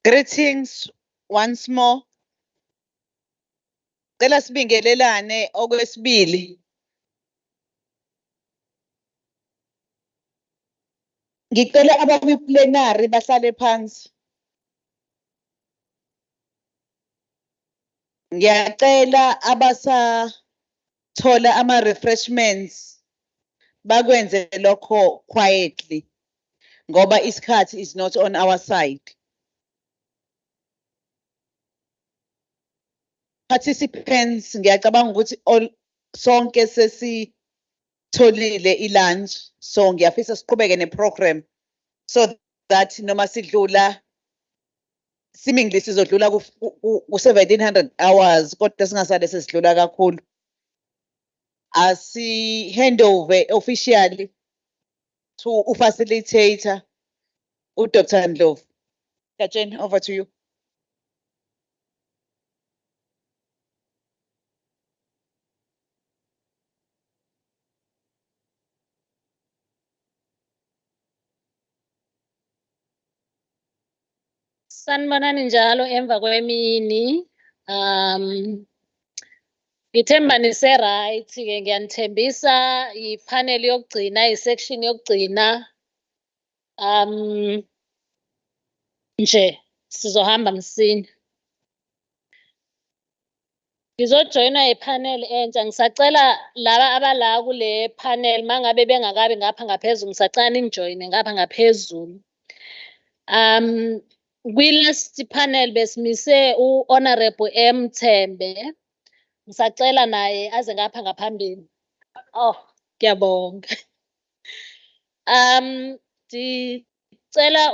Greetings once more. Cela sibingelelane okwesibili. Ngicela abakwi-plenary bahlale phansi. Ngiyacela abasathola ama-refreshments bakwenze lokho quietly ngoba isikhathi is not on our side. Participants, ngiyacabanga ukuthi sonke sesitholile i-lunch, so ngiyafisa siqhubeke ne-program so that noma sidlula seemingly sizodlula ku-1700 hours kodwa singasale sesidlula kakhulu. Asi-hand over officially to ufacilitator uDr. Ndlovu. Gatsheni, over to you. Sanibonani njalo emva kwemini. Ngithemba nise right ke ngiyanithembisa ipanel yokugcina isection yokugcina nje sizohamba msinya. Ngizojoyina ipanel entsha ngisacela laba abala kule panel mangabe bengakabi ngapha ngaphezulu ngisacela ningijoyine ngapha ngaphezulu. Kwi-last panel besimise u-Honorable M Thembe. Ngisacela naye aze ngapha ngaphambili. Oh, ngiyabonga. Ngicela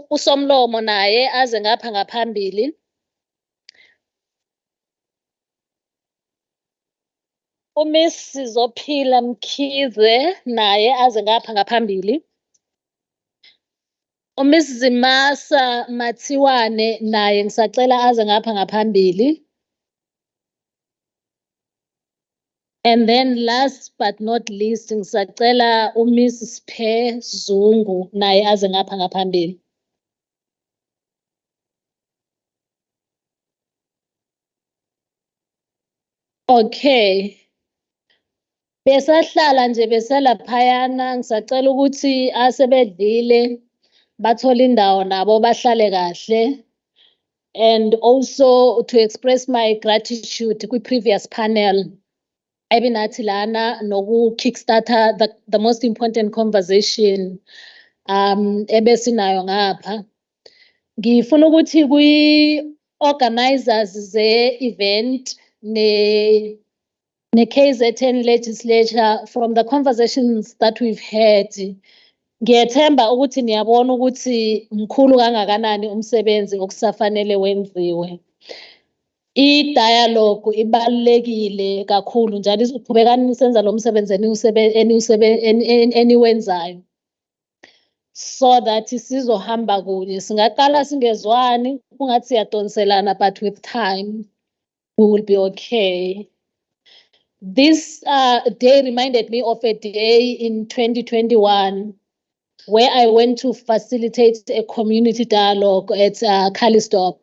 uSomlomo naye aze ngapha ngaphambili. uMiss Sizophila Mkhize naye aze ngapha ngaphambili. uMiss Zimasa Mathiwane naye ngisacela aze ngapha ngaphambili. And then last but not least ngisacela uMiss Siphe Zungu naye aze ngapha ngaphambili. Okay. Besahlala nje beselaphayana ngisacela ukuthi asebedlile bathole indawo nabo bahlale kahle. And also to express my gratitude kwi-previous panel. Ebinathi lana noku kickstarter the most important conversation ebesinayo ngapha. Ngifuna ukuthi kwi-organizers ze-event ne-KZN Legislature from the conversations that we've had. Ngiyethemba ukuthi niyabona ukuthi mkhulu kangakanani umsebenzi okusafanele wenziwe. I-dialogue ibalulekile kakhulu njalo uqhubekani nisenza lo msebenzi eniwenzayo so that sizohamba kunye. Singaqala singezwani kungathi siyadonselana but with time we will be okay. This day reminded me of a day in 2021 where I went to facilitate a community dialogue at Calistop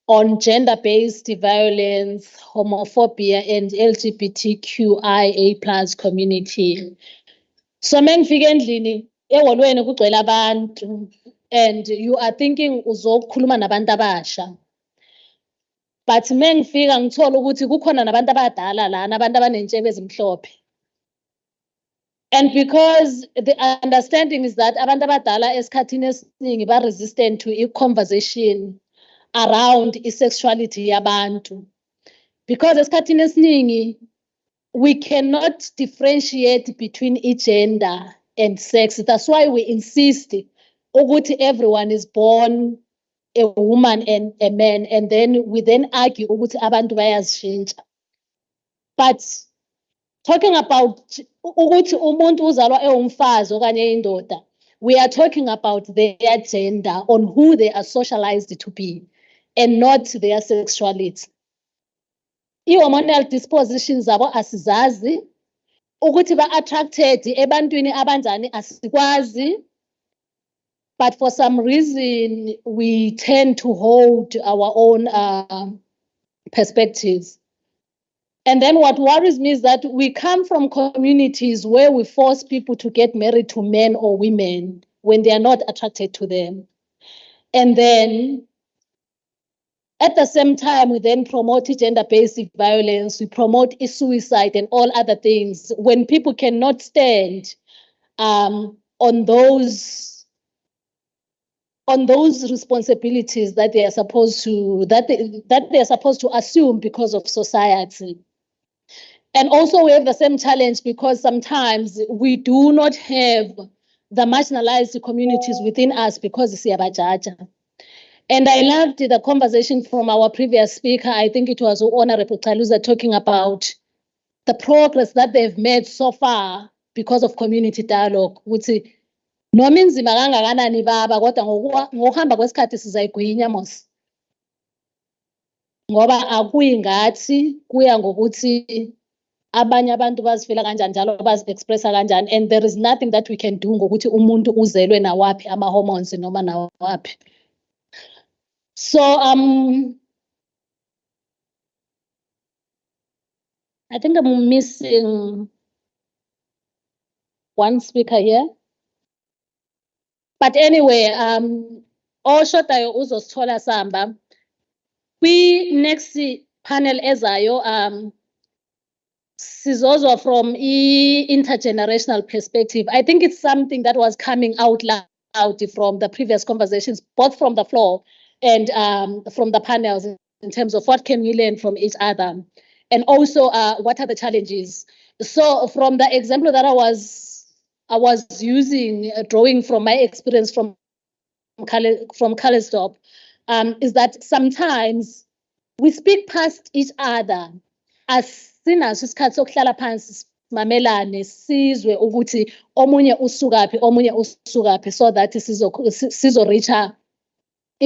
on gender-based violence, homophobia, and LGBTQIA+ community. So mengifike endlini eholweni kugcwele abantu and you are thinking uzokhuluma nabantu abasha. But mengifika ngithola ukuthi kukhona nabantu abadala lana abantu abanentshebe ezimhlophe. And because the understanding is that abantu abadala esikhathini esiningi ba resistant to i-conversation around i-sexuality yabantu. Because esikhathini esiningi we cannot differentiate between gender and sex. That's why we insist ukuthi everyone is born a woman and a man, and then we then argue ukuthi abantu bayazishintsha. But talking about ukuthi umuntu uzalwa ewumfazi okanye indoda, we are talking about their gender, on who they are socialized to be, and not their sexuality. I-hormonal dispositions zabo asizazi, ukuthi ba-attracted ebantwini abanjani asikwazi, but for some reason we tend to hold our own perspectives. And then what worries me is that we come from communities where we force people to get married to men or women when they are not attracted to them. And then at the same time, we then promote gender-based violence, we promote suicide and all other things when people cannot stand on those responsibilities that they are supposed to assume because of society. And also we have the same challenge because sometimes we do not have the marginalized communities within us because siyabajaja. And I loved the conversation from our previous speaker. I think it was Honorable Taluza talking about the progress that they've made so far because of community dialogue. Ukuthi noma inzima kangakanani baba kodwa ngokuhamba kwesikhathi sizayigwinya mos. Ngoba akuyingathi kuya ngokuthi abanye abantu bazifela kanjani njalo bazi-expressa kanjani, and there is nothing that we can do ngokuthi umuntu uzelwe nawaphi ama-hormones noma nawaphi. So I think I'm missing one speaker here. But anyway, oshodayo uzosithola samba. We next panel ezayo sizozwa from intergenerational perspective. I think it's something that was coming out loud from the previous conversations, both from the floor and from the panels, in terms of what can we learn from each other, and also what are the challenges. So from the example that I was using, drawing from my experience from Kalestop, is that sometimes we speak past each other as sinaso isikhathi sokuhlala phansi simamelane sizwe ukuthi omunye usukaphi so that sizo reach a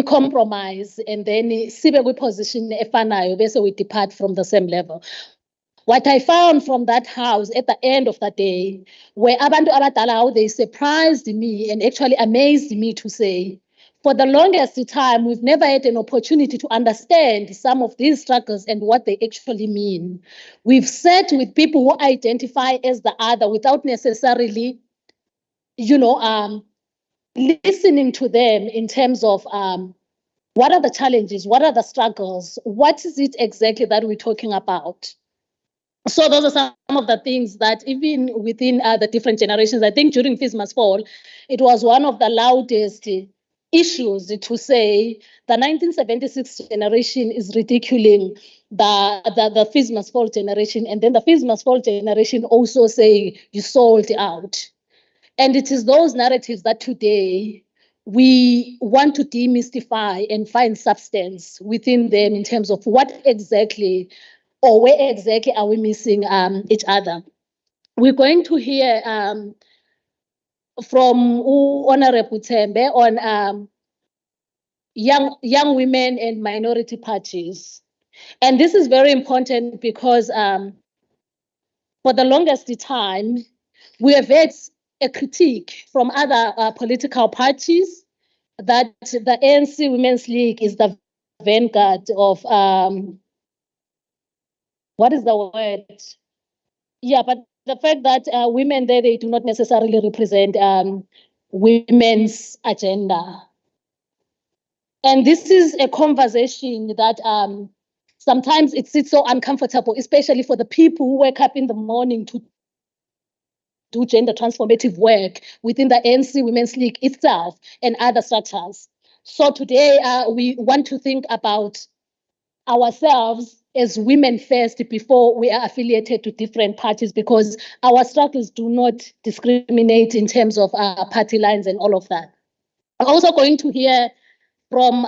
compromise, and then sibe kwi-position efanayo bese we depart from the same level. What I found from that house at the end of the day were abantu abadala, how they surprised me and actually amazed me to say, for the longest time, we've never had an opportunity to understand some of these struggles and what they actually mean. We've sat with people who identify as the other without necessarily, listening to them in terms of what are the challenges, what are the struggles, what is it exactly that we're talking about. So those are some of the things that even within the different generations, I think during Fees Must Fall, it was one of the loudest issues to say the 1976 generation is ridiculing the Fees Must Fall generation, and then the Fees Must Fall generation also say you sold out. And it is those narratives that today we want to demystify and find substance within them in terms of what exactly or where exactly are we missing each other. We're going to hear from Honorable Tembe on young women and minority parties. And this is very important because for the longest time, we have had a critique from other political parties that the ANC Women's League is the vanguard of, what is the word? Yeah, but the fact that women there, they do not necessarily represent women's agenda. And this is a conversation that sometimes it sits so uncomfortable, especially for the people who wake up in the morning to do gender transformative work within the ANC Women's League itself and other structures. So today we want to think about ourselves as women first before we are affiliated to different parties, because our struggles do not discriminate in terms of party lines and all of that. I'm also going to hear from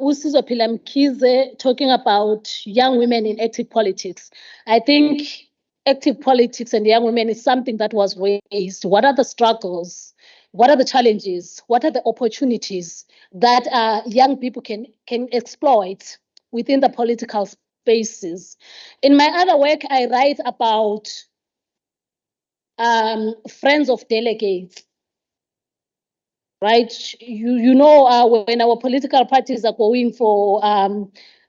Usizo Mkhize talking about young women in active politics. I think active politics and young women is something that was raised. What are the struggles? What are the challenges? What are the opportunities that young people can exploit within the political spaces? In my other work, I write about friends of delegates. Right, you know, when our political parties are going for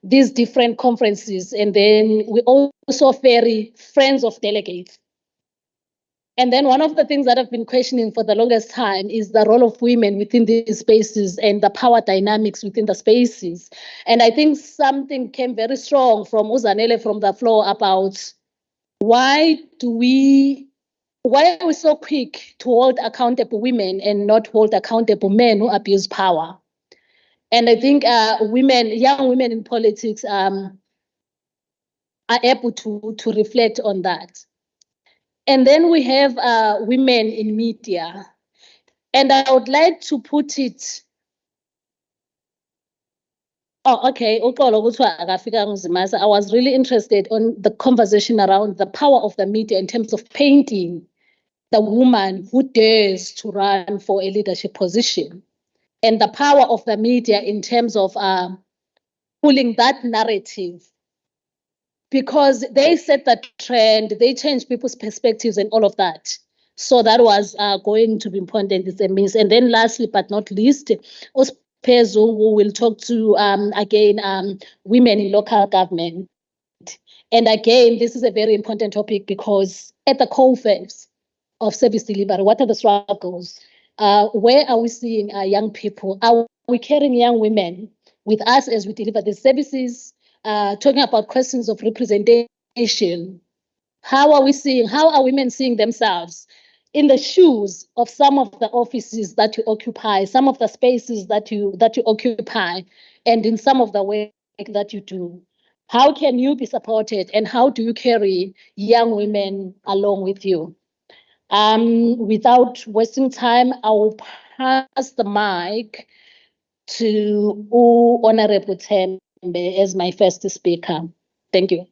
these different conferences, and then we also ferry friends of delegates. And then one of the things that I've been questioning for the longest time is the role of women within these spaces and the power dynamics within the spaces. And I think something came very strong from Uzanele from the floor about why are we so quick to hold accountable women and not hold accountable men who abuse power? And I think young women in politics are able to reflect on that. And then we have women in media. And I would like to put it, I was really interested on the conversation around the power of the media in terms of painting the woman who dares to run for a leadership position, and the power of the media in terms of pulling that narrative, because they set the trend, they change people's perspectives and all of that. So that was going to be important. And then lastly, but not least, Ospezo, who will talk to, again, women in local government. And again, this is a very important topic because at the coalface of service delivery, what are the struggles? Where are we seeing our young people? Are we carrying young women with us as we deliver the services? Talking about questions of representation. How are women seeing themselves in the shoes of some of the offices that you occupy, some of the spaces that you occupy, and in some of the work that you do? How can you be supported, and how do you carry young women along with you? Without wasting time, I will pass the mic to Honorable Tembe as my first speaker. Thank you.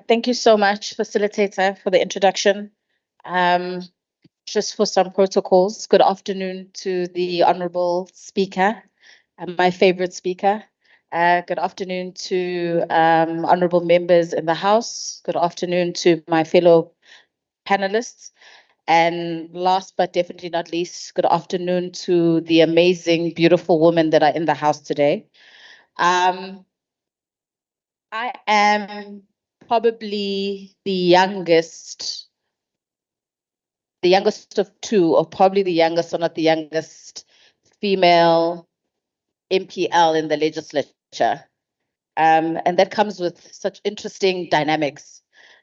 Thank you so much, facilitator, for the introduction. Just for some protocols, good afternoon to the Honorable Speaker, my favorite speaker. Good afternoon to honorable members in the House. Good afternoon to my fellow panelists. And last but definitely not least, good afternoon to the amazing, beautiful women that are in the House today. I am probably the youngest of two, or probably the youngest or not the youngest female MPL in the legislature. And that comes with such interesting dynamics.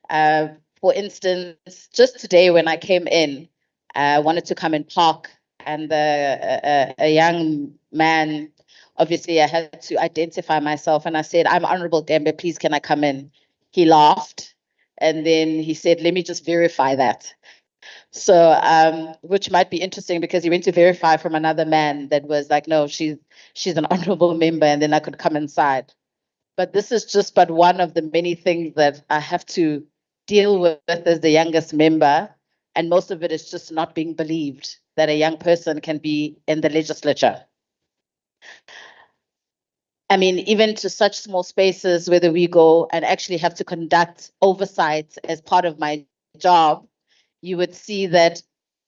For instance, just today when I came in, I wanted to come and park, and a young man, obviously I had to identify myself, and I said, "I'm Honorable Dembe, please can I come in?" He laughed, and then he said, "Let me just verify that." So, which might be interesting because he went to verify from another man that was like, "No, she's an honorable member," and then I could come inside. But this is just but one of the many things that I have to deal with as the youngest member. And most of it is just not being believed that a young person can be in the legislature. I mean, even to such small spaces, whether we go and actually have to conduct oversight as part of my job, you would see that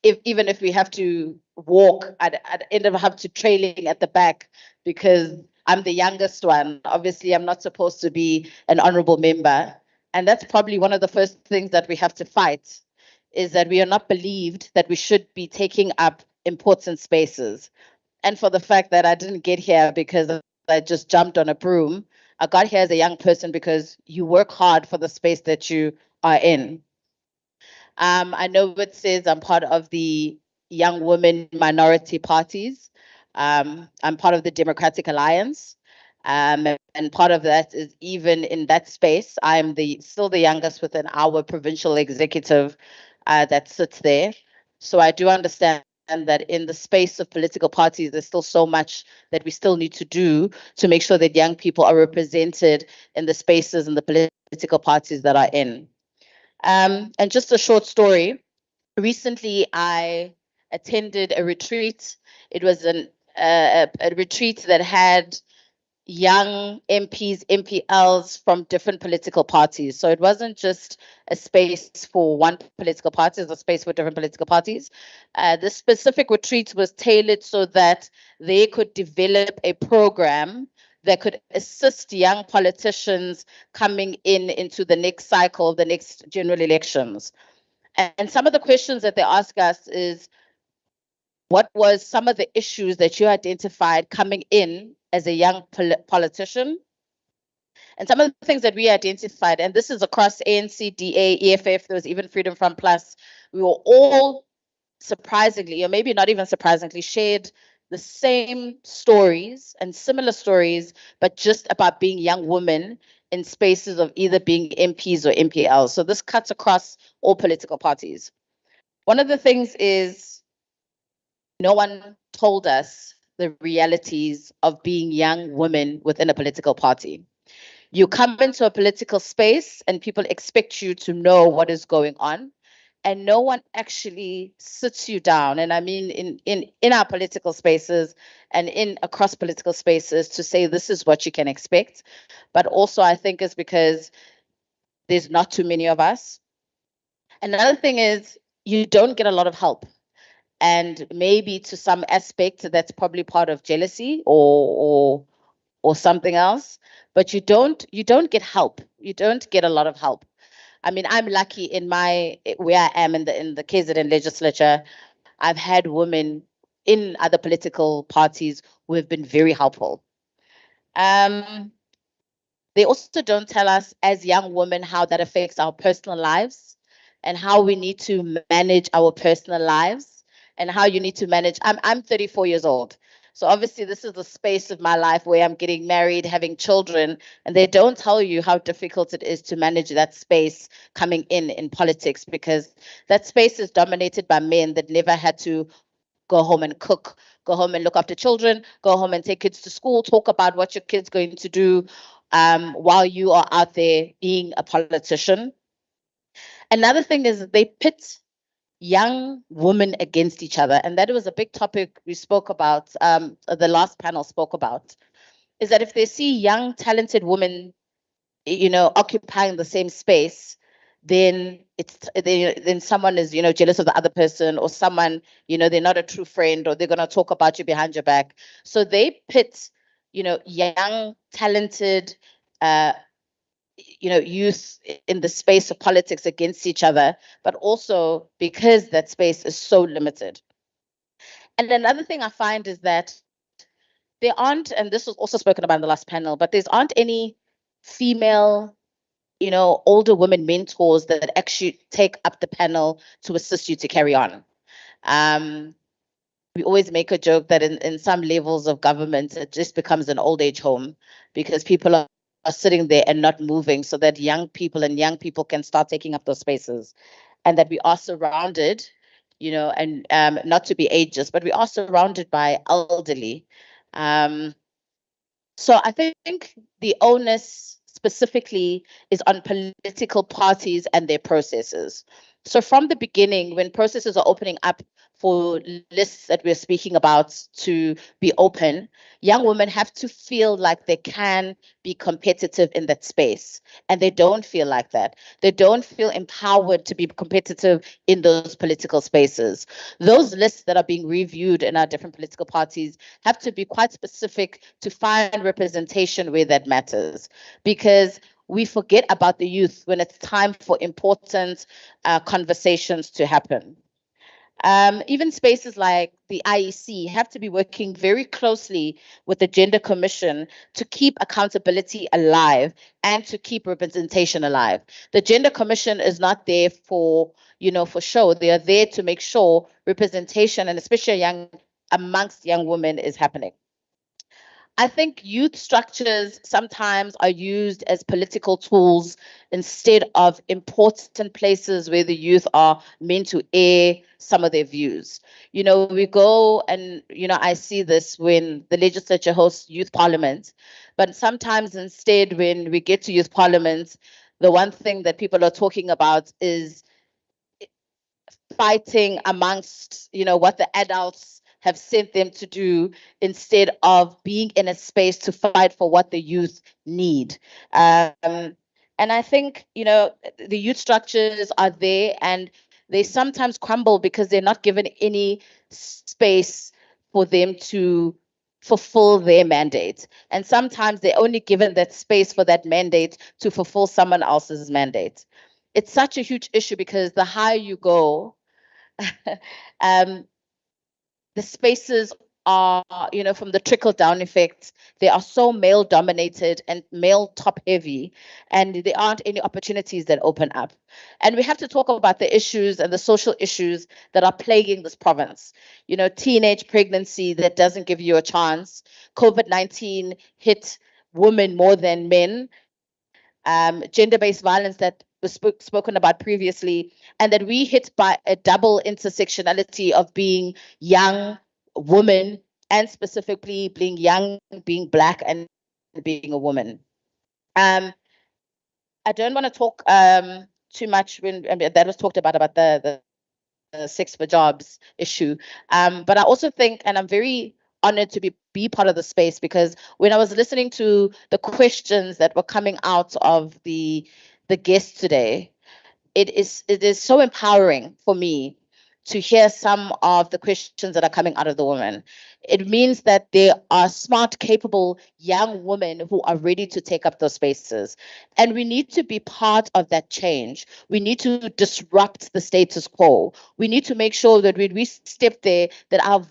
even if we have to walk, I'd end up have to trailing at the back because I'm the youngest one. Obviously, I'm not supposed to be an honorable member. And that's probably one of the first things that we have to fight, is that we are not believed that we should be taking up important spaces. And for the fact that I didn't get here because I just jumped on a broom, I got here as a young person because you work hard for the space that you are in. I know it says I'm part of the Young Women Minority Parties. I'm part of the Democratic Alliance. And part of that is even in that space, I'm still the youngest within our provincial executive that sits there. So I do understand that in the space of political parties, there's still so much that we still need to do to make sure that young people are represented in the spaces and the political parties that are in. And just a short story. Recently, I attended a retreat. It was a retreat that had young MPs, MPLs from different political parties. So it wasn't just a space for one political party, it was a space for different political parties. The specific retreat was tailored so that they could develop a program that could assist young politicians coming into the next cycle, the next general elections. And some of the questions that they ask us is, what was some of the issues that you identified coming in as a young politician? And some of the things that we identified, and this is across ANC, DA, EFF, there was even Freedom Front Plus, we were all surprisingly, or maybe not even surprisingly, shared the same stories and similar stories, but just about being young women in spaces of either being MPs or MPLs. So this cuts across all political parties. One of the things is no one told us the realities of being young women within a political party. You come into a political space and people expect you to know what is going on, and no one actually sits you down. And I mean in our political spaces and in across political spaces to say this is what you can expect. But also I think it's because there's not too many of us. Another thing is you don't get a lot of help. And maybe to some aspect that's probably part of jealousy or something else, but you don't get help. You don't get a lot of help. I mean, I'm lucky in where I am in the KZN legislature. I've had women in other political parties who have been very helpful. They also don't tell us as young women how that affects our personal lives and how we need to manage our personal lives and how you need to manage. I'm 34 years old. So obviously this is the space of my life where I'm getting married, having children, and they don't tell you how difficult it is to manage that space coming in politics, because that space is dominated by men that never had to go home and cook, go home and look after children, go home and take kids to school, talk about what your kid's going to do while you are out there being a politician. Another thing is they pit young women against each other. And that was a big topic we spoke about, the last panel spoke about, is that if they see young, talented women, occupying the same space, then then someone is, jealous of the other person, or someone, they're not a true friend, or they're going to talk about you behind your back. So they pit, young, talented, youth in the space of politics against each other, but also because that space is so limited. And another thing I find is that there aren't, and this was also spoken about in the last panel, but there aren't any female, older women mentors that actually take up the panel to assist you to carry on. We always make a joke that in some levels of government, it just becomes an old age home because people are sitting there and not moving, so that young people can start taking up those spaces, and that we are surrounded, and not to be ageist, but we are surrounded by elderly. So I think the onus specifically is on political parties and their processes. So from the beginning, when processes are opening up for lists that we're speaking about to be open, young women have to feel like they can be competitive in that space. And they don't feel like that. They don't feel empowered to be competitive in those political spaces. Those lists that are being reviewed in our different political parties have to be quite specific to find representation where that matters. Because we forget about the youth when it's time for important conversations to happen. Even spaces like the IEC have to be working very closely with the Gender Commission to keep accountability alive and to keep representation alive. The Gender Commission is not there for, for show. They are there to make sure representation, and especially amongst young women, is happening. I think youth structures sometimes are used as political tools instead of important places where the youth are meant to air some of their views. We go and, I see this when the legislature hosts youth parliament, but sometimes instead when we get to youth parliament, the one thing that people are talking about is fighting amongst, what the adults have sent them to do instead of being in a space to fight for what the youth need. And I think, the youth structures are there and they sometimes crumble because they're not given any space for them to fulfill their mandate. And sometimes they're only given that space for that mandate to fulfill someone else's mandate. It's such a huge issue because the higher you go, the spaces are, from the trickle down effect, they are so male dominated and male top heavy, and there aren't any opportunities that open up. And we have to talk about the issues and the social issues that are plaguing this province. Teenage pregnancy that doesn't give you a chance. COVID-19 hit women more than men. Gender-based violence that was spoken about previously, and that we hit by a double intersectionality of being young woman and specifically being young, being Black, and being a woman. I don't want to talk too much that was talked about the sex for jobs issue, but I also think, and I'm very honored to be part of the space, because when I was listening to the questions that were coming out of the guests today, it is so empowering for me to hear some of the questions that are coming out of the women. It means that there are smart, capable young women who are ready to take up those spaces. And we need to be part of that change. We need to disrupt the status quo. We need to make sure that when we step there, that our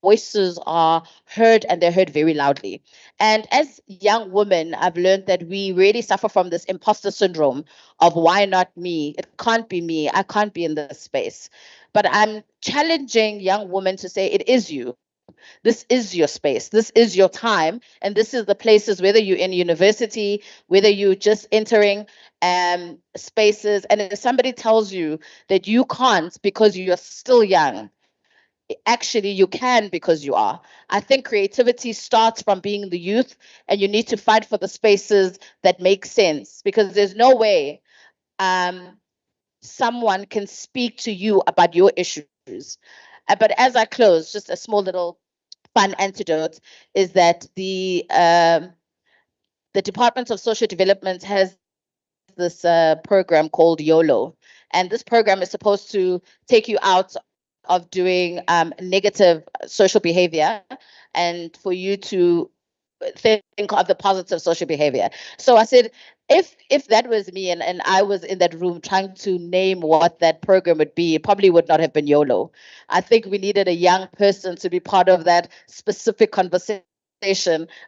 voices are heard, and they're heard very loudly. And as young women, I've learned that we really suffer from this imposter syndrome of why not me? It can't be me. I can't be in this space. But I'm challenging young women to say it is you. This is your space. This is your time. And this is the places, whether you're in university, whether you're just entering spaces. And if somebody tells you that you can't because you're still young, actually you can because you are. I think creativity starts from being the youth, and you need to fight for the spaces that make sense, because there's no way someone can speak to you about your issues. But as I close, just a small little fun antidote is that the Department of Social Development has this program called YOLO, and this program is supposed to take you out of doing negative social behavior and for you to think of the positive social behavior. So I said, if that was me and I was in that room trying to name what that program would be, it probably would not have been YOLO. I think we needed a young person to be part of that specific conversation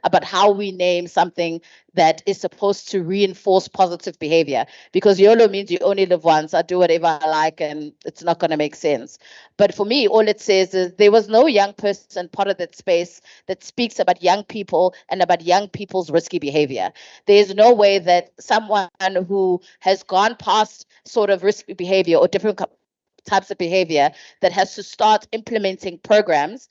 about how we name something that is supposed to reinforce positive behavior, because YOLO means you only live once. I do whatever I like and it's not going to make sense. But for me, all it says is there was no young person part of that space that speaks about young people and about young people's risky behavior. There's no way that someone who has gone past sort of risky behavior or different types of behavior that has to start implementing programs,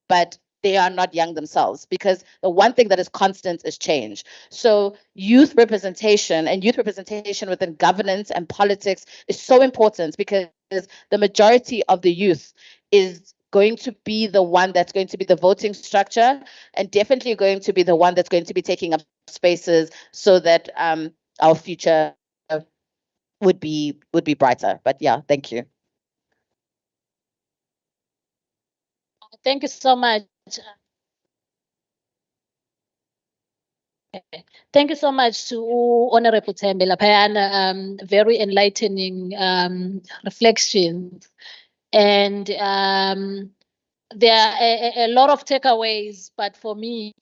but they are not young themselves, because the one thing that is constant is change. So youth representation and youth representation within governance and politics is so important, because the majority of the youth is going to be the one that's going to be the voting structure, and definitely going to be the one that's going to be taking up spaces so that our future would be brighter. But yeah, thank you. Thank you so much. Thank you so much to Honorable Thembe Laphayana. Very enlightening reflections. And there are a lot of takeaways, but for me,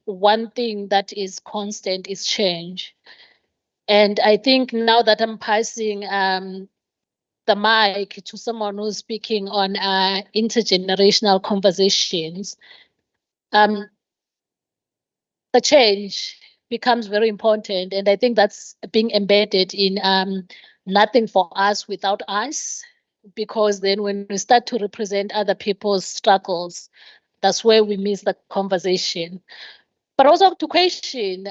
one thing that is constant is change. And I think now that I'm passing the mic to someone who's speaking on intergenerational conversations, the change becomes very important. And I think that's being embedded in nothing for us without us, because then when we start to represent other people's struggles, that's where we miss the conversation. But also to question,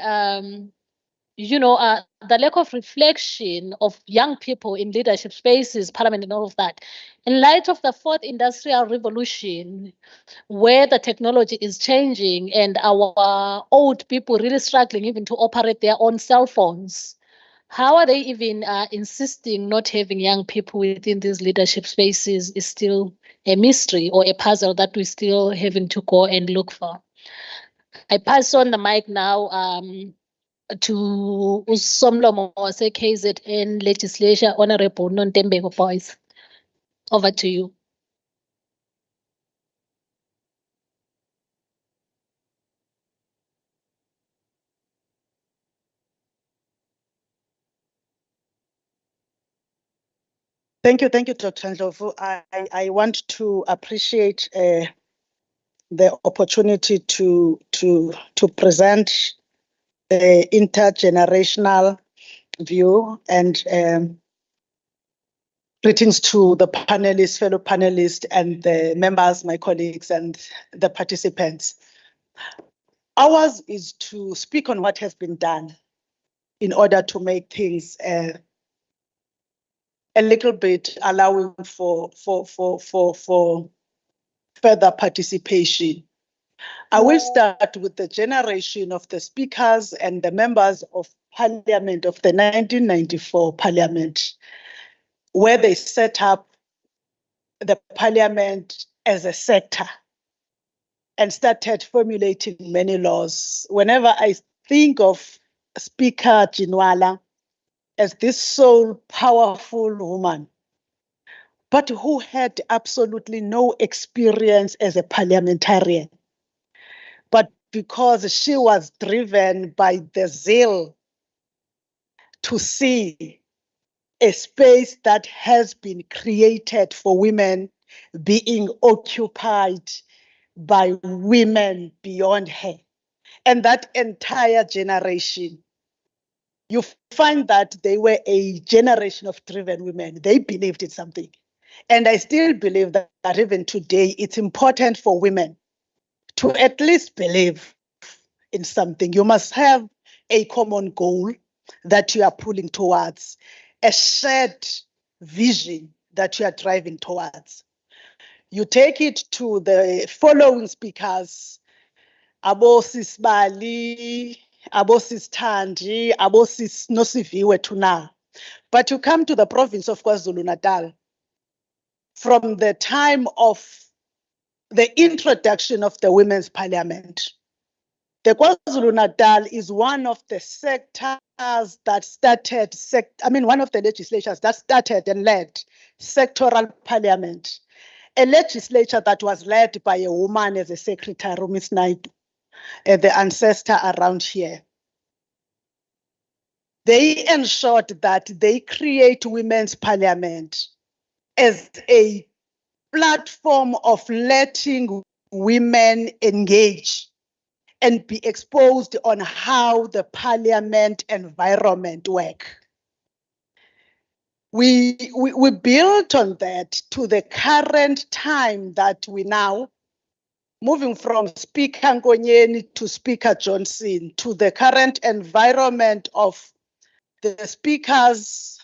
the lack of reflection of young people in leadership spaces, parliament, and all of that. In light of the fourth industrial revolution, where the technology is changing and our old people really struggling even to operate their own cell phones, how are they even insisting not having young people within these leadership spaces is still a mystery or a puzzle that we're still having to go and look for. I pass on the mic now to Usomlomo Mose, KZN Legislature, Honorable Nontembeko Boys. Over to you. Thank you, Dr. Ndlovu. I want to appreciate the opportunity to present the intergenerational view, and greetings to the panelists, fellow panelists, and the members, my colleagues, and the participants. Ours is to speak on what has been done in order to make things a little bit allowing for further participation. I will start with the generation of the speakers and the members of Parliament of the 1994 Parliament, where they set up the Parliament as a sector and started formulating many laws. Whenever I think of Speaker Jinwala as this so powerful woman, but who had absolutely no experience as a parliamentarian, but because she was driven by the zeal to see a space that has been created for women being occupied by women beyond her. And that entire generation, you find that they were a generation of driven women. They believed in something. And I still believe that even today, it's important for women to at least believe in something. You must have a common goal that you are pulling towards, a shared vision that you are driving towards. You take it to the following speakers, Abo Sisbali, Abo Sistandi, Abo Sis Nosiviwe to now. But you come to the province of KwaZulu-Natal, from the time of the introduction of the Women's Parliament, the KwaZulu-Natal is one of the sectors that started, one of the legislatures that started and led sectoral parliament, a legislature that was led by a woman as a secretary, Miss Naidu, the ancestor around here. They ensured that they create Women's Parliament as a platform of letting women engage and be exposed on how the parliament environment work. We built on that to the current time that we now moving from Speaker Nkonyeni to Speaker Johnson to the current environment of the speakers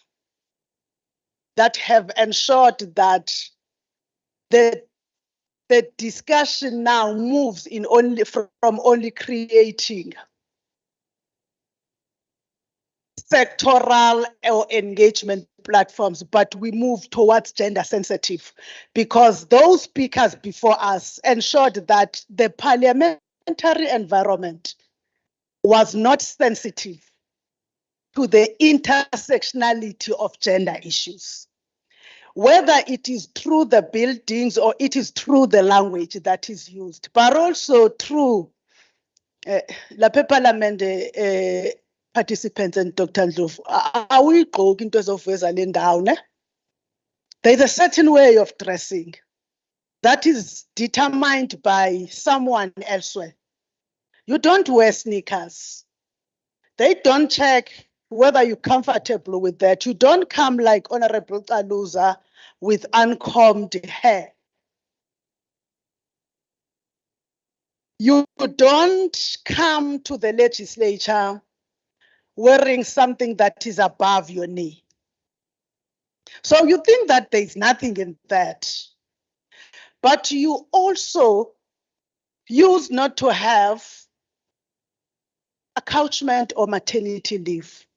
that have ensured that the discussion now moves in from only creating sectoral or engagement platforms, but we move towards gender sensitive, because those speakers before us ensured that the parliamentary environment was not sensitive to the intersectionality of gender issues, whether it is through the buildings or it is through the language that is used, but also through la parliament participants and Dr. Ndlovu, awuyigqoki into ezoveza le ndawo, ne? There's a certain way of dressing that is determined by someone elsewhere. You don't wear sneakers. They don't check whether you're comfortable with that. You don't come like Honorable Kaluza with uncombed hair. You don't come to the legislature wearing something that is above your knee. So you think that there's nothing in that. But you also use not to have accouchment or maternity leave.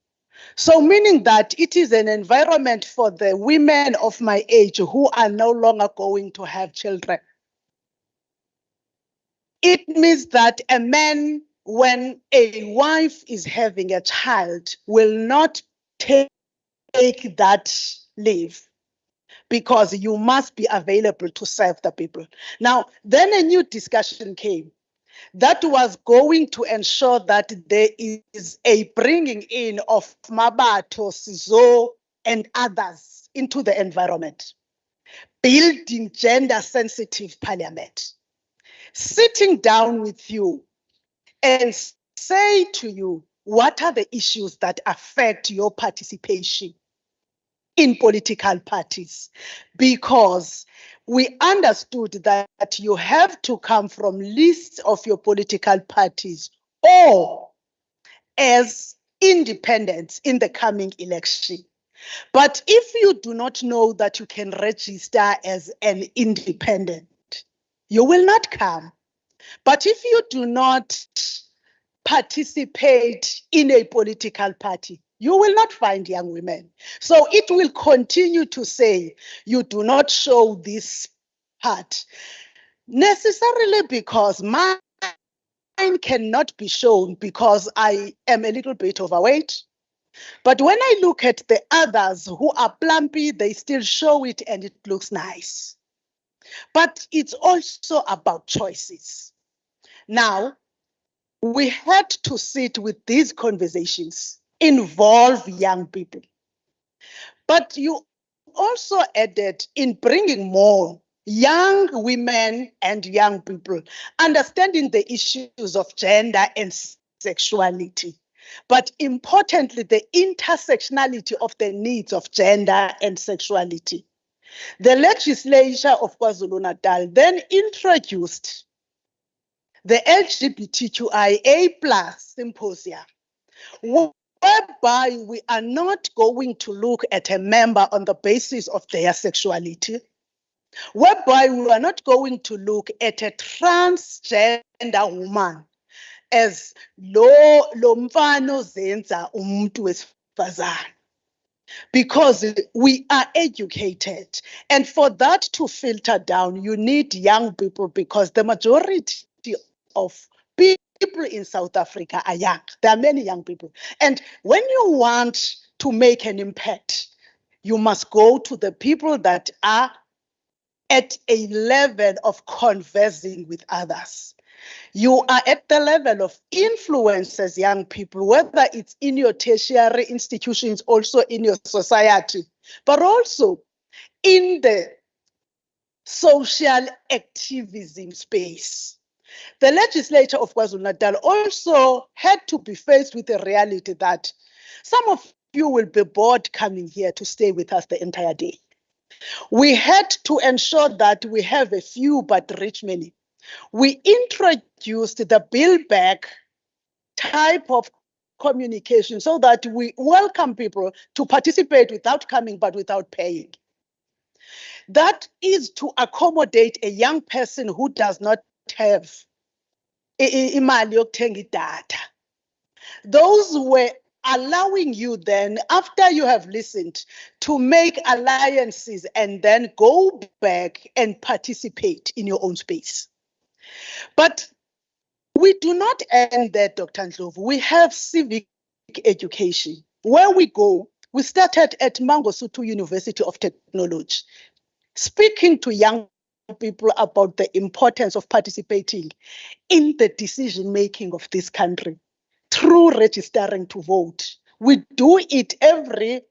So meaning that it is an environment for the women of my age who are no longer going to have children. It means that a man, when a wife is having a child, will not take that leave because you must be available to serve the people. Now, then a new discussion came that was going to ensure that there is a bringing in of Mabato, Sizo, and others into the environment, building gender-sensitive parliament, sitting down with you and say to you, what are the issues that affect your participation in political parties? Because we understood that you have to come from lists of your political parties or as independents in the coming election. But if you do not know that you can register as an independent, you will not come. But if you do not participate in a political party, you will not find young women. So it will continue to say, you do not show this part, necessarily because mine cannot be shown because I am a little bit overweight. But when I look at the others who are plumpy, they still show it and it looks nice. But it's also about choices. Now, we had to sit with these conversations, involve young people. But you also added in bringing more young women and young people, understanding the issues of gender and sexuality, but importantly, the intersectionality of the needs of gender and sexuality. The legislature of KwaZulu-Natal then introduced the LGBTQIA+ Symposium, whereby we are not going to look at a member on the basis of their sexuality, whereby we are not going to look at a transgender woman as lo mfana ozenza umuntu wesifazane, because we are educated. And for that to filter down, you need young people, because the majority of people in South Africa are young. There are many young people. And when you want to make an impact, you must go to the people that are at a level of conversing with others. You are at the level of influence as young people, whether it's in your tertiary institutions, also in your society, but also in the social activism space. The legislature of KwaZulu-Natal also had to be faced with the reality that some of you will be bored coming here to stay with us the entire day. We had to ensure that we have a few but rich many. We introduced the bill back type of communication so that we welcome people to participate without coming but without paying. That is to accommodate a young person who does not have imali yokuthenga idatha. Those were allowing you then, after you have listened, to make alliances and then go back and participate in your own space. But we do not end there, Dr. Ndlovu. We have civic education. Where we go, we started at Mangosuthu University of Technology, speaking to young people about the importance of participating in the decision-making of this country through registering to vote. We do it every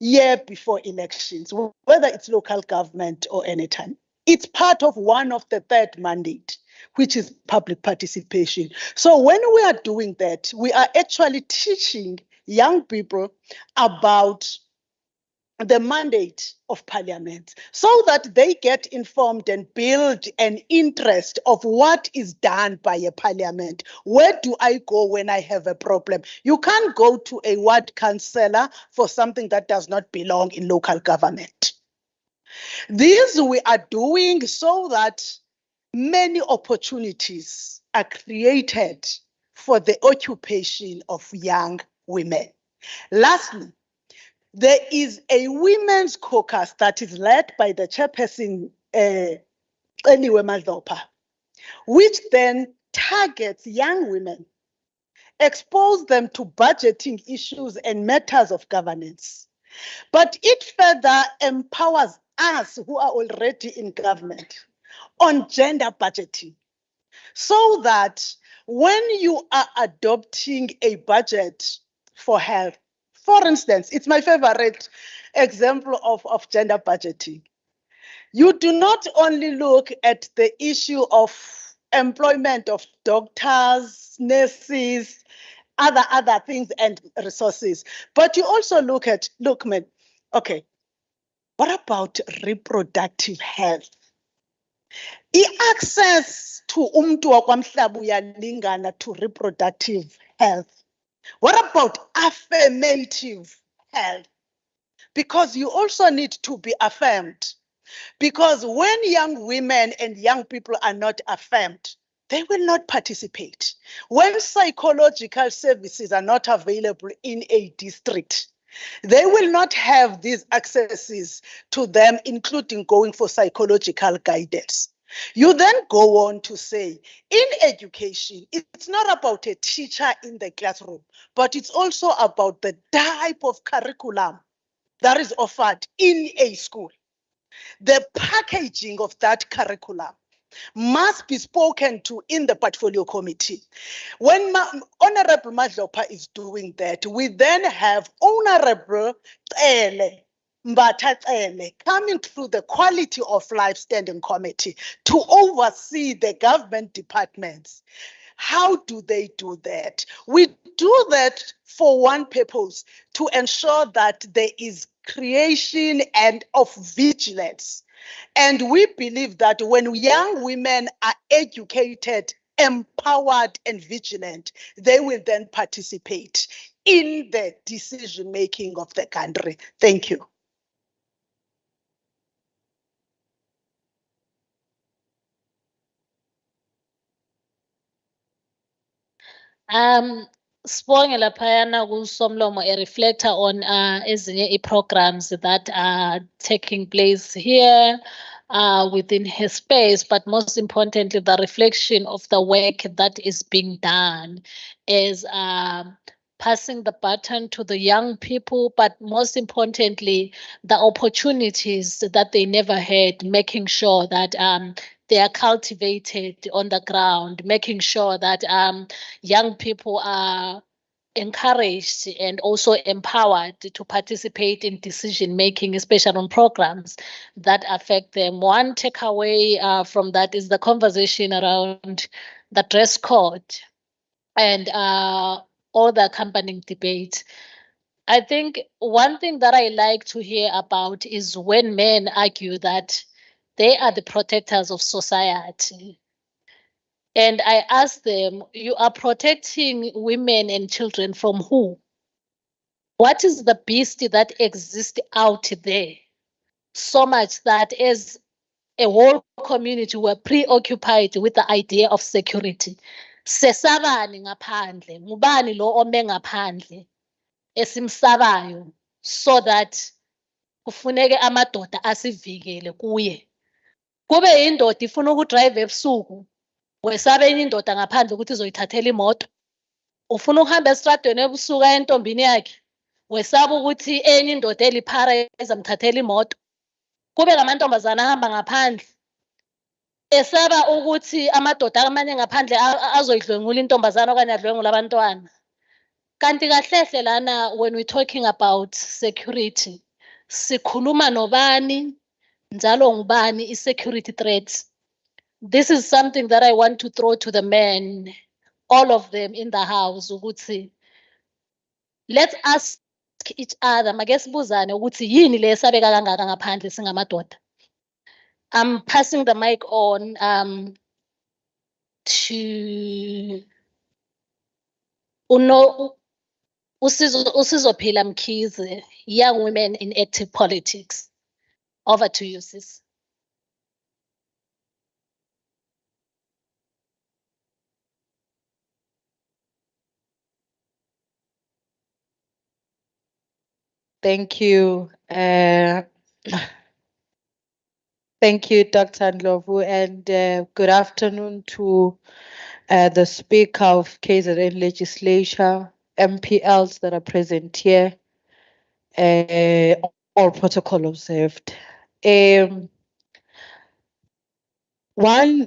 year before elections, whether it's local government or any time. It's part of one of the third mandate, which is public participation. So when we are doing that, we are actually teaching young people about the mandate of parliament so that they get informed and build an interest of what is done by a parliament. Where do I go when I have a problem? You can't go to a ward councillor for something that does not belong in local government. These we are doing so that many opportunities are created for the occupation of young women. Lastly, there is a women's caucus that is led by the chairperson, Eliwe Madlopa, which then targets young women, expose them to budgeting issues and matters of governance. But it further empowers us who are already in government on gender budgeting, so that when you are adopting a budget for health, for instance, it's my favorite example of gender budgeting. You do not only look at the issue of employment of doctors, nurses, other things and resources, but you also look, man, okay, what about reproductive health? I-access to umuntu wakwamhlaba uyalingana to reproductive health. What about affirmative health? Because you also need to be affirmed. Because when young women and young people are not affirmed, they will not participate. When psychological services are not available in a district, they will not have these accesses to them, including going for psychological guidance. You then go on to say, in education, it's not about a teacher in the classroom, but it's also about the type of curriculum that is offered in a school. The packaging of that curriculum must be spoken to in the portfolio committee. When Honorable Madlopa is doing that, we then have Honorable Mbatha coming through the Quality of Life Standing Committee to oversee the government departments. How do they do that? We do that for one purpose, to ensure that there is creation and of vigilance. And we believe that when young women are educated, empowered, and vigilant, they will then participate in the decision making of the country. Thank you. Sibonge laphayana kuSomlomo a reflector on ezinye i-programs that are taking place here within his space, but most importantly, the reflection of the work that is being done is passing the baton to the young people, but most importantly, the opportunities that they never had, making sure that they are cultivated on the ground, making sure that young people are encouraged and also empowered to participate in decision making, especially on programs that affect them. One takeaway from that is the conversation around the dress code and all the accompanying debates. I think one thing that I like to hear about is when men argue that They are the protectors of society. And I asked them, you are protecting women and children from who? What is the beast that exists out there? So much that as a whole community were preoccupied with the idea of security. Sesabani ngaphandle, ngubani lo ome ngaphandle esimsabayo, so that kufuneke amadoda asivikele kuye. Kube indoda ifuna ukudrive ebusuku, wesabe enye indoda ngaphandle ukuthi izoyithathela imoto. Ufuna ukuhamba esitradweni ebusuku entombini yakhe, wesaba ukuthi enye indoda eliphara izamthathela imoto. Kube ngamantombazana ahamba ngaphandle esaba ukuthi amadoda amanye ngaphandle azoyidlwengula intombazana okanye adlwengula abantwana. Kanti kahlehle lana, when we're talking about security, sikhuluma nobani, njalo ngubani i-security threats. This is something that I want to throw to the men, all of them in the house, ukuthi let's ask each other, make sibuzane ukuthi yini le esabeka kangaka ngaphandle singamadoda. I'm passing the mic on to Usizophila Mkhize, Young Women in Active Politics. Over to you, sis. Thank you. Thank you, Dr. Ndlovu, and good afternoon to the Speaker of KZN Legislature, MPLs that are present here, all protocol observed. One,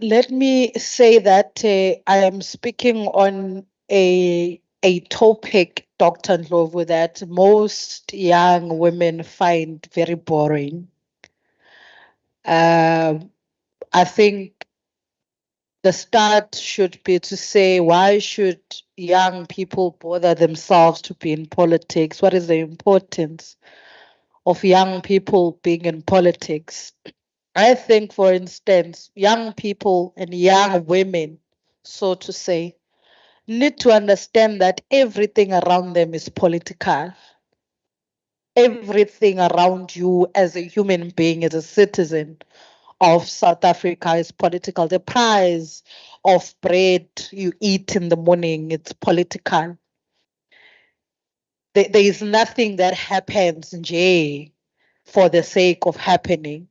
let me say that I am speaking on a topic, Dr. Ndlovu, that most young women find very boring. I think the start should be to say, why should young people bother themselves to be in politics? What is the importance of young people being in politics? I think, for instance, young people and young women, so to say, need to understand that everything around them is political. Everything around you as a human being, as a citizen of South Africa is political. The price of bread you eat in the morning, it's political. There is nothing that happens for the sake of happening.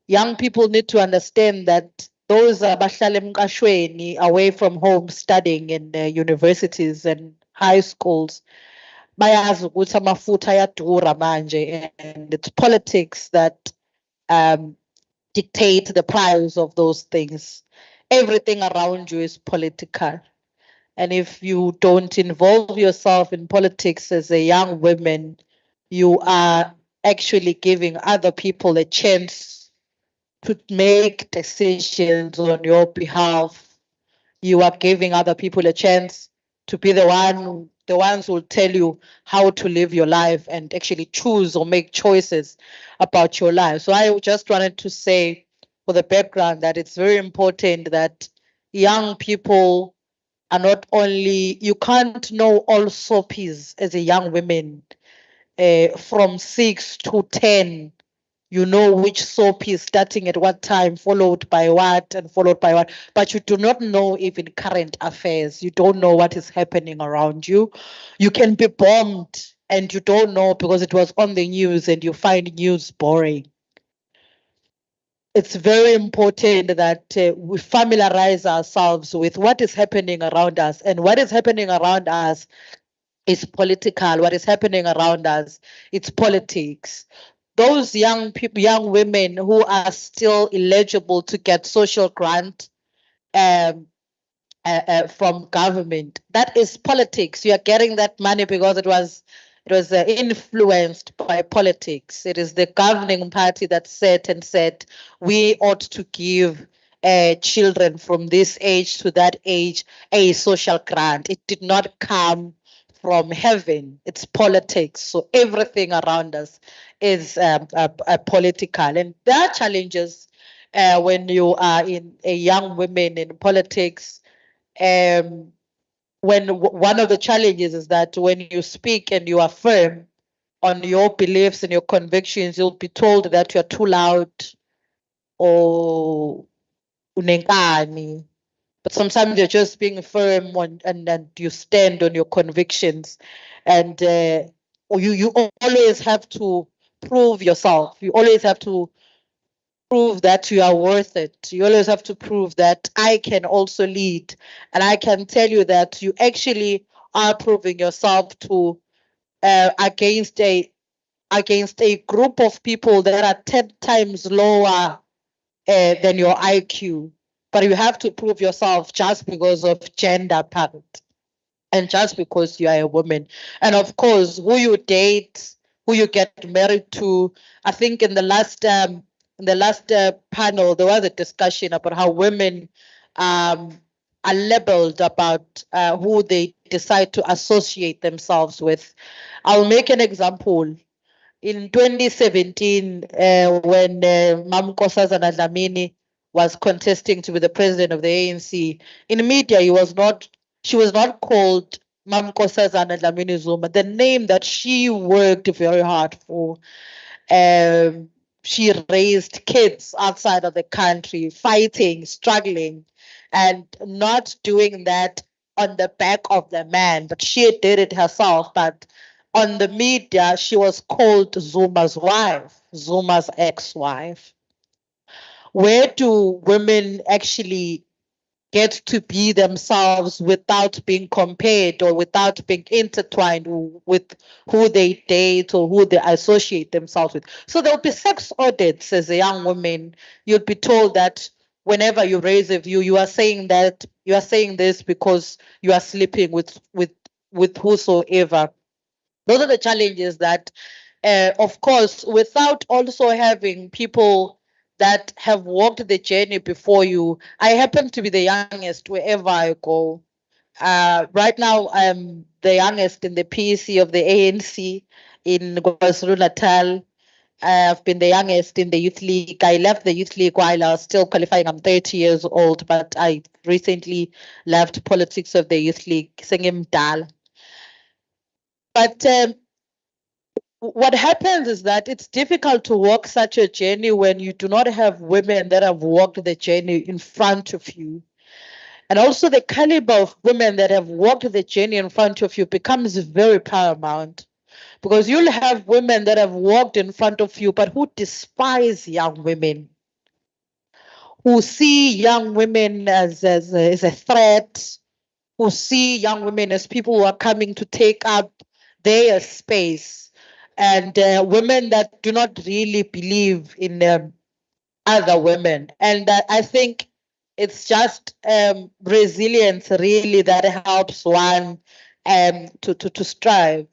Young people need to understand that those abahlala emqashweni away from home studying in universities and high schools, bayazi ukuthi amafutha ayadura manje, and it's politics that dictate the price of those things. Everything around you is political. And if you don't involve yourself in politics as a young woman, you are actually giving other people a chance to make decisions on your behalf. You are giving other people a chance to be the ones who will tell you how to live your life and actually choose or make choices about your life. So I just wanted to say for the background that it's very important that young people are not only, you can't know all soapies as a young woman from 6 to 10. You know which soap is starting at what time, followed by what, and followed by what, but you do not know even current affairs. You don't know what is happening around you. You can be bombed and you don't know because it was on the news and you find news boring. It's very important that we familiarize ourselves with what is happening around us, and what is happening around us is political. What is happening around us, it's politics. Those young people, young women who are still eligible to get social grant from government, that is politics. You are getting that money because it was influenced by politics. It is the governing party that said we ought to give children from this age to that age a social grant. It did not come from heaven. It's politics. So everything around us is political. And there are challenges when you are in a young woman in politics. One of the challenges is that when you speak and you are firm on your beliefs and your convictions, you'll be told that you're too loud or unenkani. But sometimes you're just being firm and you stand on your convictions, and you always have to prove yourself. You always have to prove that you are worth it. You always have to prove that I can also lead, and I can tell you that you actually are proving yourself to against a group of people that are 10 times lower than your IQ. But you have to prove yourself just because of gender parent and just because you are a woman. And of course, who you date, who you get married to. I think in the last panel, there was a discussion about how women are labeled about who they decide to associate themselves with. I'll make an example. In 2017, when Mam Nkosazana Dlamini was contesting to be the president of the ANC, in the media, she was not called Mam Nkosazana Dlamini Zuma, the name that she worked very hard for. She raised kids outside of the country, fighting, struggling, and not doing that on the back of the man, but she did it herself. But on the media, she was called Zuma's wife, Zuma's ex-wife. Where do women actually get to be themselves without being compared or without being intertwined with who they date or who they associate themselves with? So there'll be sex audits as a young woman. You'll be told that whenever you raise a view, you are saying this because you are sleeping with whosoever. Those are the challenges that, of course, without also having people that have walked the journey before you. I happen to be the youngest wherever I go. Right now, I'm the youngest in the PEC of the ANC in KwaZulu-Natal. I've been the youngest in the Youth League. I left the Youth League while I was still qualifying. I'm 30 years old, but I recently left politics of the Youth League, singing Dal. But what happens is that it's difficult to walk such a journey when you do not have women that have walked the journey in front of you. And also the caliber of women that have walked the journey in front of you becomes very paramount, because you'll have women that have walked in front of you, but who despise young women, who see young women as a threat, who see young women as people who are coming to take up their space, and women that do not really believe in other women. And I think it's just resilience really that helps one to strive.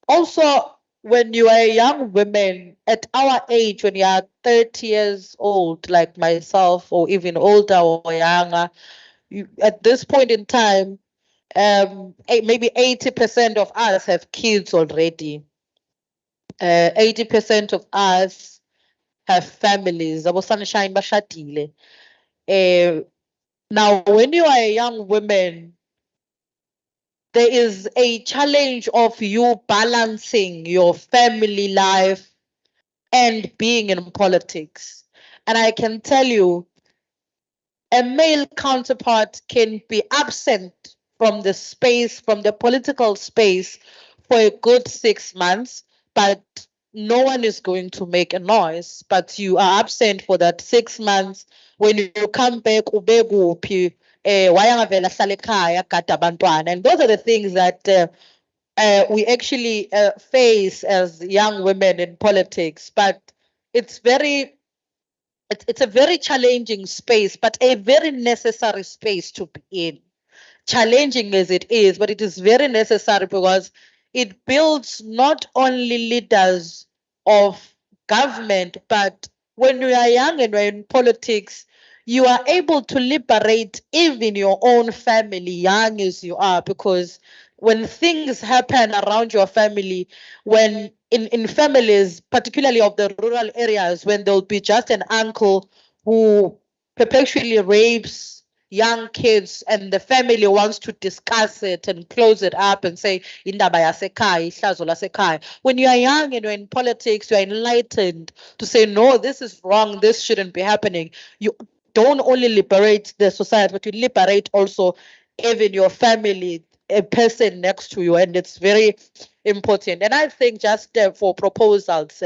Also, when you are a young woman at our age, when you are 30 years old, like myself, or even older or younger, at this point in time, maybe 80% of us have kids already. 80% of us have families. Abo sunshine bashadile. Now, when you are a young woman, there is a challenge of you balancing your family life and being in politics. And I can tell you, a male counterpart can be absent from the space, from the political space, for a good 6 months, but no one is going to make a noise. But you are absent for that 6 months. When you come back, ubeguphi, wayangavela ahlale ekhaya agade abantwana. And those are the things that we actually face as young women in politics. But it's a very challenging space, but a very necessary space to be in. Challenging as it is, but it is very necessary because it builds not only leaders of government, but when you are young and you're in politics, you are able to liberate even your own family, young as you are, because when things happen around your family, when in families, particularly of the rural areas, when there'll be just an uncle who perpetually rapes young kids and the family wants to discuss it and close it up and say, "Indaba yasekhaya, ihlazo lasekhaya." When you are young and you're in politics, you're enlightened to say, no, this is wrong, this shouldn't be happening. You don't only liberate the society, but you liberate also even your family, a person next to you, and it's very important. And I think just for proposals,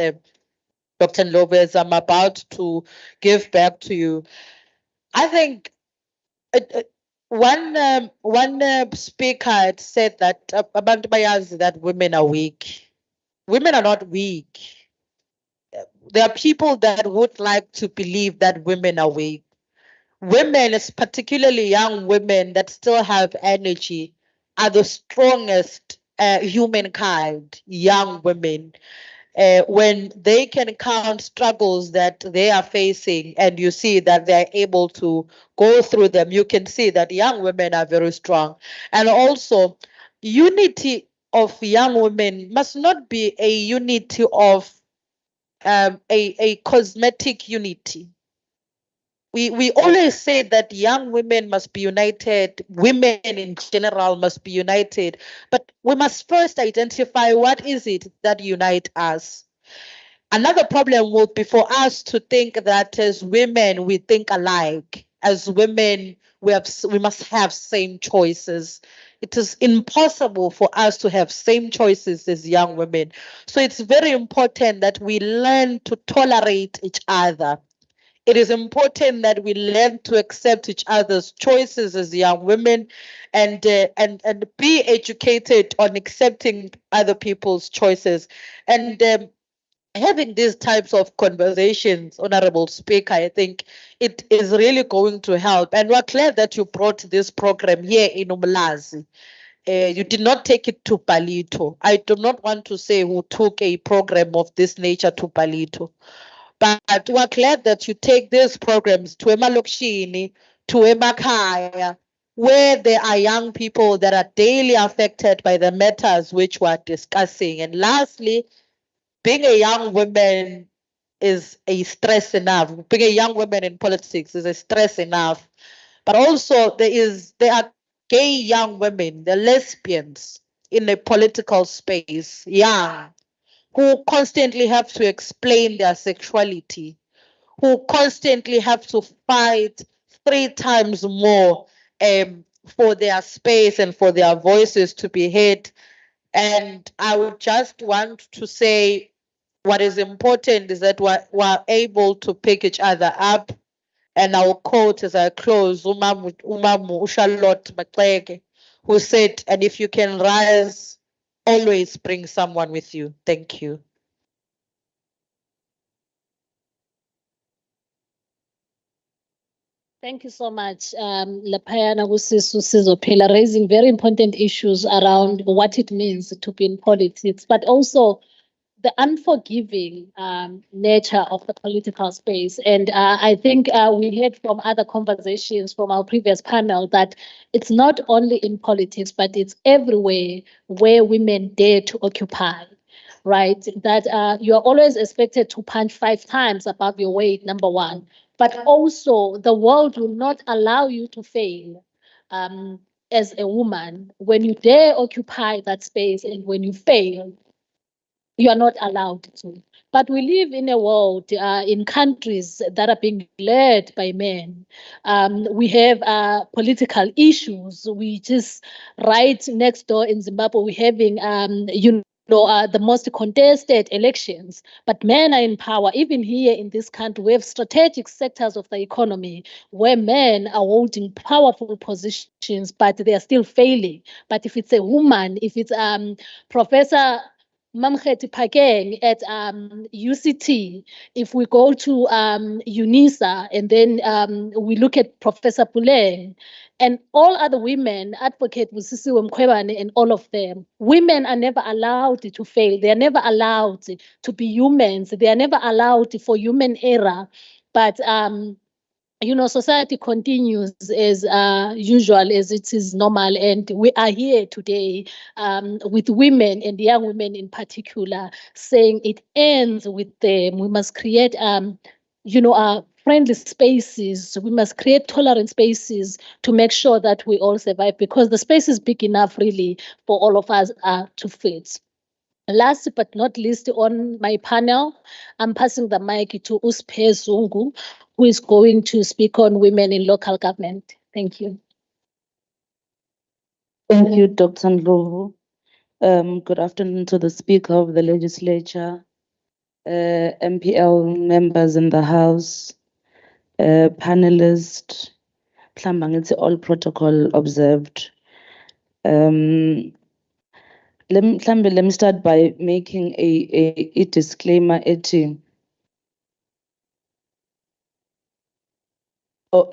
Dr. Lopez, I'm about to give back to you. I think one speaker had said that abantu bayazi that women are weak. Women are not weak. There are people that would like to believe that women are weak. Women, particularly young women that still have energy, are the strongest humankind, young women. When they can count struggles that they are facing and you see that they're able to go through them, you can see that young women are very strong. And also, unity of young women must not be a unity of a cosmetic unity. We always say that young women must be united, women in general must be united, but we must first identify what is it that unite us. Another problem will be for us to think that as women we think alike. As women we must have same choices. It is impossible for us to have same choices as young women. So it's very important that we learn to tolerate each other. It is important that we learn to accept each other's choices as young women, and be educated on accepting other people's choices. And having these types of conversations, Honorable Speaker, I think it is really going to help. And we're glad that you brought this program here in Umlazi. You did not take it to Palito. I do not want to say who took a program of this nature to Palito. But we're glad that you take these programs to Emalokshini, to Emakhaya, where there are young people that are daily affected by the matters which we're discussing. And lastly, being a young woman is a stress enough. Being a young woman in politics is a stress enough. But also there are gay young women, the lesbians in the political space, young, who constantly have to explain their sexuality, who constantly have to fight 3 times more for their space and for their voices to be heard. And I would just want to say what is important is that we're able to pick each other up. And I'll quote as I close Umamu Charlotte Matleke, who said, "And if you can rise, always bring someone with you." Thank you. Thank you so much, Lapayana Wusisu Sizopela, raising very important issues around what it means to be in politics, but also the unforgiving nature of the political space. And I think we heard from other conversations from our previous panel that it's not only in politics, but it's everywhere where women dare to occupy, right? That you're always expected to punch 5 times above your weight, number one. But also, the world will not allow you to fail as a woman. When you dare occupy that space and when you fail, you are not allowed to. But we live in a world, in countries that are being led by men. We have political issues. We just right next door in Zimbabwe, we're having, the most contested elections, but men are in power. Even here in this country, we have strategic sectors of the economy where men are holding powerful positions, but they are still failing. But if it's a woman, if it's Professor Mamkheti Pakeng at UCT, if we go to UNISA, and then we look at Professor Pule and all other women, Advocate Busisiwe Mkhwebane and all of them, women are never allowed to fail. They are never allowed to be humans. They are never allowed for human error. But society continues as usual, as it is normal, and we are here today with women and young women in particular, saying it ends with them. We must create, friendly spaces. We must create tolerant spaces to make sure that we all survive, because the space is big enough, really, for all of us to fit. Last but not least, on my panel, I'm passing the mic to Uspe Zungu, who is going to speak on women in local government. Thank you. Thank you, Dr. Ndlovu. Good afternoon to the Speaker of the Legislature, MPL members in the House, panelists, all protocol observed. Let me start by making a disclaimer.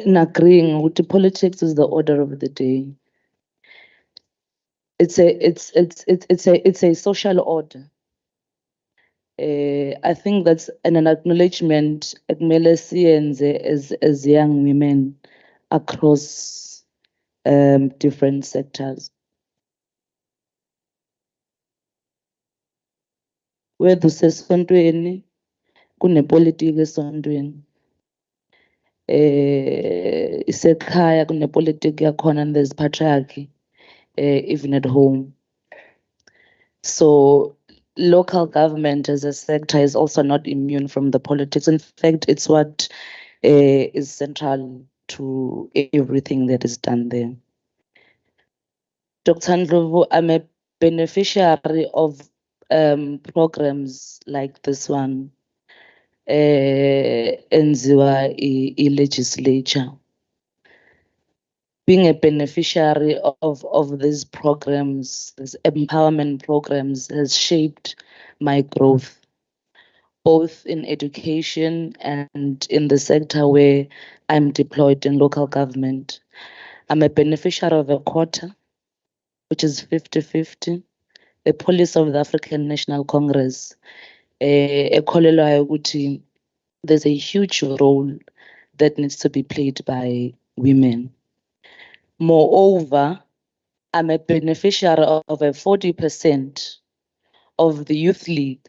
In agreeing with the politics is the order of the day. It's a social order. I think that's an acknowledgement as young women across different sectors. Whether sesontweni kunepolitiki esontweni. Isekhaya kunepolitiki yakhona, and there's patriarchy even at home. So local government as a sector is also not immune from the politics. In fact, it's what is central to everything that is done there. Dr. Ndlovu, I'm a beneficiary of programs like this one, enziwa legislature. Being a beneficiary of these programs, these empowerment programs, has shaped my growth, both in education and in the sector where I'm deployed in local government. I'm a beneficiary of a quota, which is 50-50, the policy of the African National Congress. There's a huge role that needs to be played by women. Moreover, I'm a beneficiary of a 40% of the Youth League.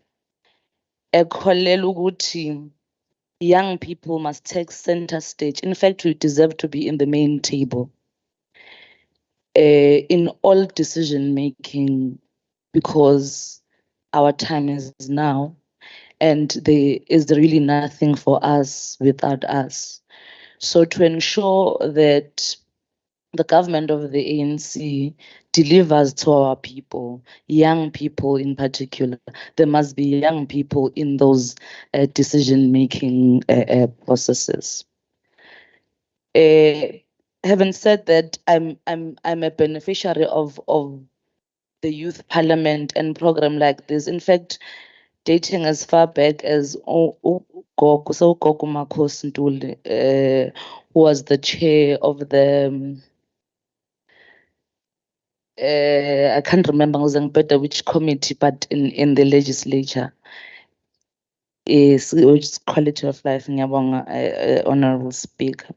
Young people must take center stage. In fact, we deserve to be in the main table in all decision making, because our time is now, and there is really nothing for us without us. So to ensure that the government of the ANC delivers to our people, young people in particular, there must be young people in those decision-making processes. Having said that, I'm a beneficiary of the youth parliament and program like this. In fact, dating as far back as Gogo Makhosi Ntuli, who was the chair of the I can't remember which committee, but in the legislature, is which quality of life, Honorable Speaker.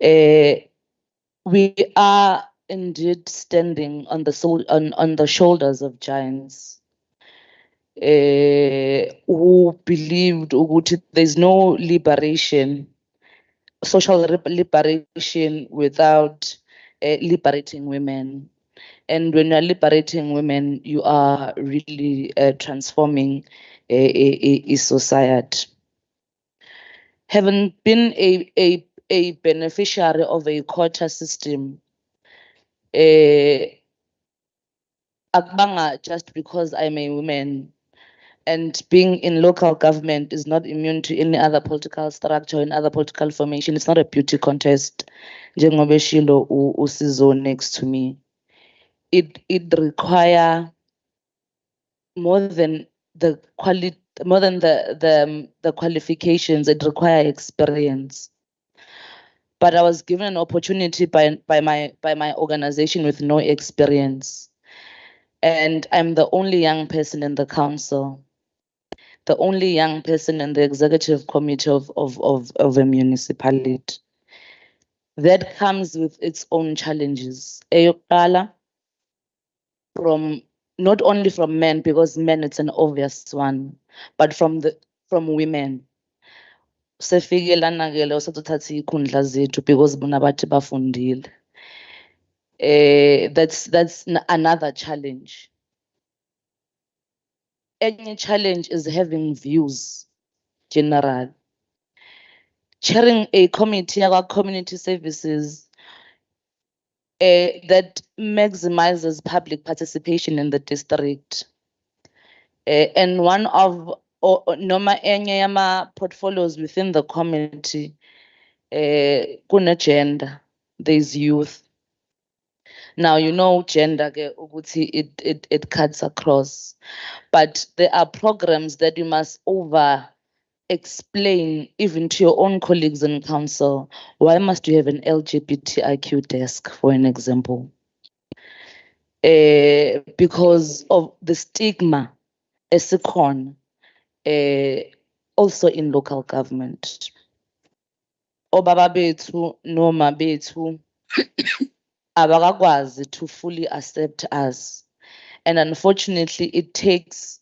We are indeed standing on the shoulders of giants who believed there's no liberation, social liberation, without liberating women. And when you're liberating women, you are really transforming a society. Having been a beneficiary of a quota system, akbanga just because I'm a woman, and being in local government is not immune to any other political structure, in other political formation. It's not a beauty contest. Njengoba Shilo usizo next to me. It require more than the qualifications. It require experience. But I was given an opportunity by my organization with no experience, and I'm the only young person in the council. the only young person in the executive committee of a municipality. That comes with its own challenges. Eyokuqala, from not only from men, because men it's an obvious one, but from women. Sefikelana-ke lo sathatha ikhundla zethu because bona bathi bafundile. That's another challenge. Any challenge is having views, general. Chairing a committee about community services that maximizes public participation in the district. And one of noma enye yama portfolios within the community, kuna gender, there's youth. Now you know gender it cuts across, but there are programs that you must explain even to your own colleagues in council. Why must you have an LGBTIQ desk, for an example? Because of the stigma esikhona also in local government. Obaba bethu noma bethu abakakwazi to fully accept us, and unfortunately it takes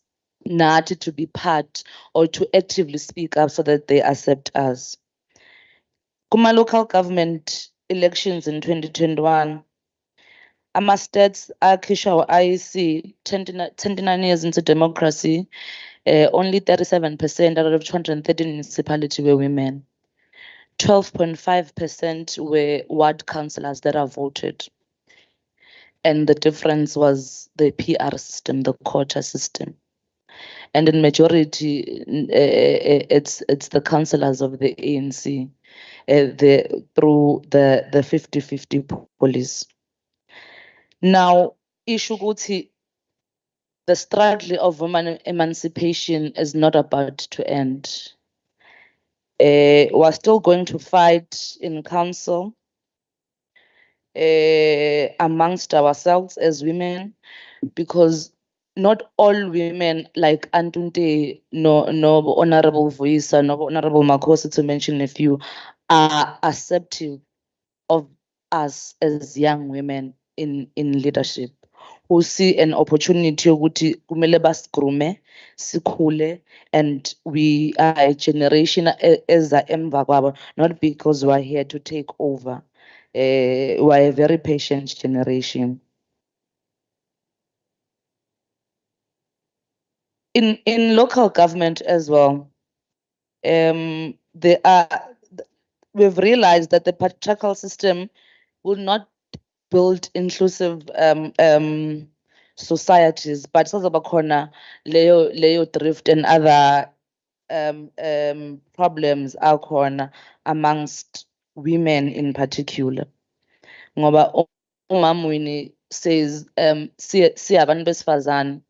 nathi to be part or to actively speak up so that they accept us. Kuma local government elections in 2021, ama-stats akhishwa IEC, 29 years into democracy, only 37% out of 213 municipalities were women. 12.5% were ward councillors that are voted. And the difference was the PR system, the quota system. And in majority, it's the councillors of the ANC through the 50-50 policy. Now, issue guthi, the struggle of women emancipation is not about to end. We're still going to fight in council amongst ourselves as women, because not all women, like Antunte, no Honorable Vuisa, no Honorable Makosi, to mention a few, are accepting of us as young women in leadership, who see an opportunity ukuthi kumele basigrume, sikhule, and we are a generation eza emva kwabo, not because we're here to take over. We're a very patient generation. In local government as well, we've realized that the patriarchal system will not build inclusive societies, but it's also about Leo drift and other problems are amongst women in particular. Ngoba umamwini says siyabantu besifazane,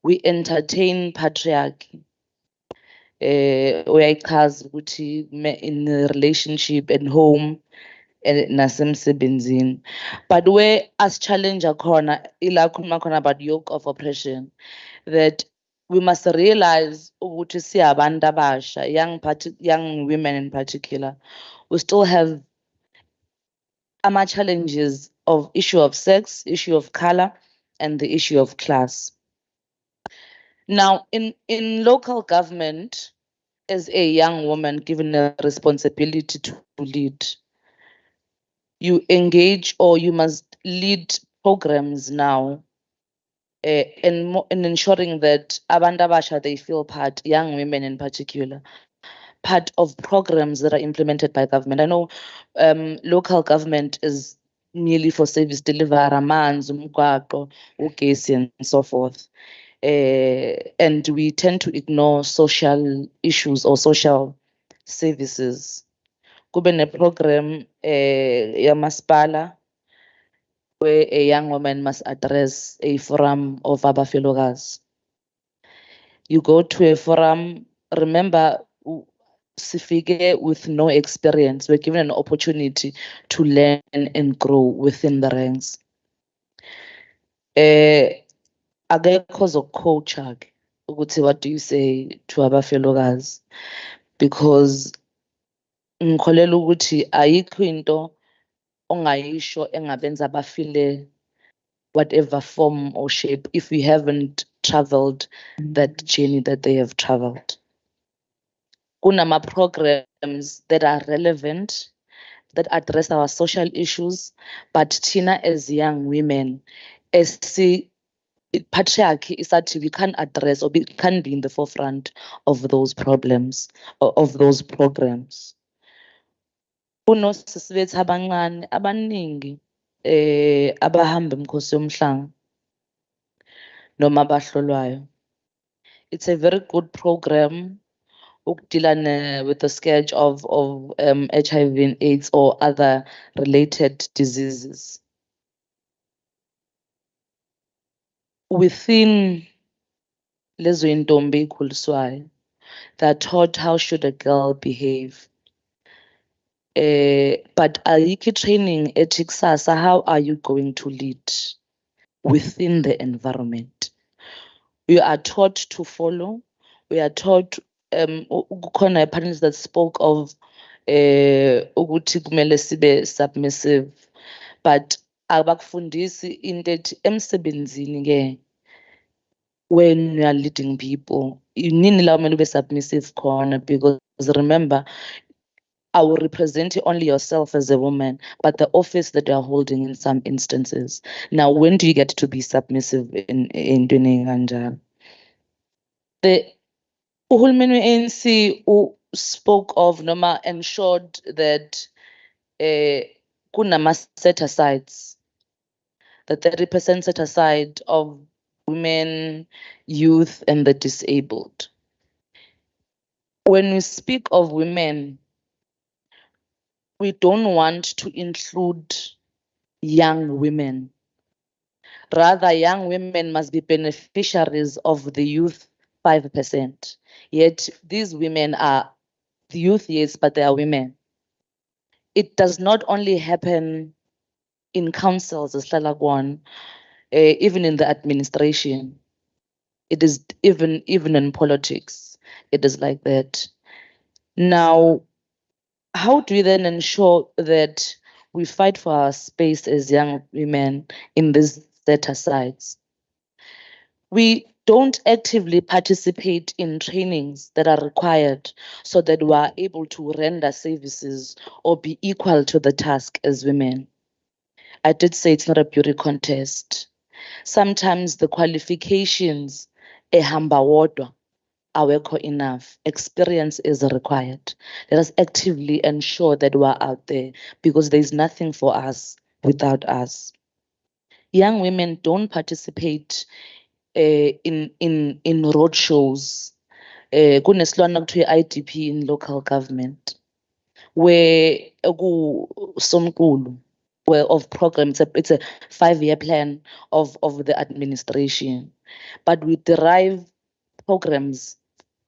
we entertain patriarchy. Uyayichaza ukuthi in a relationship and home nasemsebenzini, but where as challenge akhona ila khuluma khona about yoke of oppression, that we must realize ukuthi siyabantu abasha, young women in particular, we still have challenges of issue of sex, issue of color, and the issue of class. Now, in local government, as a young woman given a responsibility to lead, you engage or you must lead programs now in ensuring that abantu abasha, they feel part, young women in particular, part of programs that are implemented by government. I know local government is merely for service delivery, amanzi, umgwaqo, ugesi, and so forth. And we tend to ignore social issues or social services. Kube ne program yamaspala where a young woman must address a forum of abafelokazi. You go to a forum, remember, sifike with no experience. We're given an opportunity to learn and grow within the ranks. Akekho zokucoacha. what do you say to abafelokazi? Because ngikholela ukuthi ayikho into ongayisho engabenza bafile whatever form or shape if we haven't traveled that journey that they have traveled. Kunama programs that are relevant, that address our social issues, but Tina as young women, as patriarchy is that we can't address or we can't be in the forefront of those problems, of those programs. Kunosisi abancane abaningi abahamba emkhosi yomhlanga noma abahlolwayo. It's a very good program ukudila with the scourge of HIV and AIDS or other related diseases. Within lezo intombi ikhuliswayo, they're taught how should a girl behave. But ayikho training ethi kusasa, how are you going to lead within the environment? We are taught to follow. We are taught kukhona panelists that spoke of ukuthi kumele sibe submissive, but abakufundisi into ethi emsebenzini ke when you are leading people nini la kumele ube submissive khona, because remember, I will represent only yourself as a woman, but the office that you are holding in some instances. Now, when do you get to be submissive in doing kanjalo? The uhulumeni ANC who spoke of noma ensured that kunama set asides, the 30% set aside of women, youth, and the disabled. When we speak of women, we don't want to include young women. Rather, young women must be beneficiaries of the youth 5%. Yet these women are the youth, yes, but they are women. It does not only happen in councils, as Lalagwan, even in the administration. It is even in politics. It is like that. Now, how do we then ensure that we fight for our space as young women in these set asides? We don't actively participate in trainings that are required so that we are able to render services or be equal to the task as women. I did say it's not a beauty contest. Sometimes the qualifications ehamba wodwa awekho enough. Experience is required. Let us actively ensure that we are out there, because there is nothing for us without us. Young women don't participate in road shows. Kunesilwana kuthiwa IDP in local government, where somqulu of programs. It's a 5-year plan of the administration, but we derive programs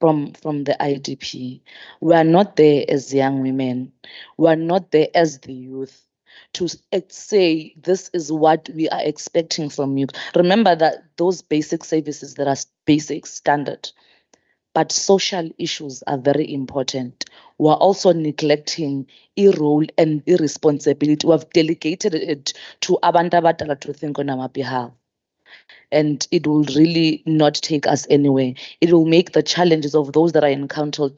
from the IDP. We are not there as young women. We are not there as the youth to say this is what we are expecting from you. Remember that those basic services that are basic standard, but social issues are very important. We are also neglecting a role and a responsibility. We have delegated it to abantu abadala to think on our behalf. And it will really not take us anywhere. It will make the challenges of those that are in council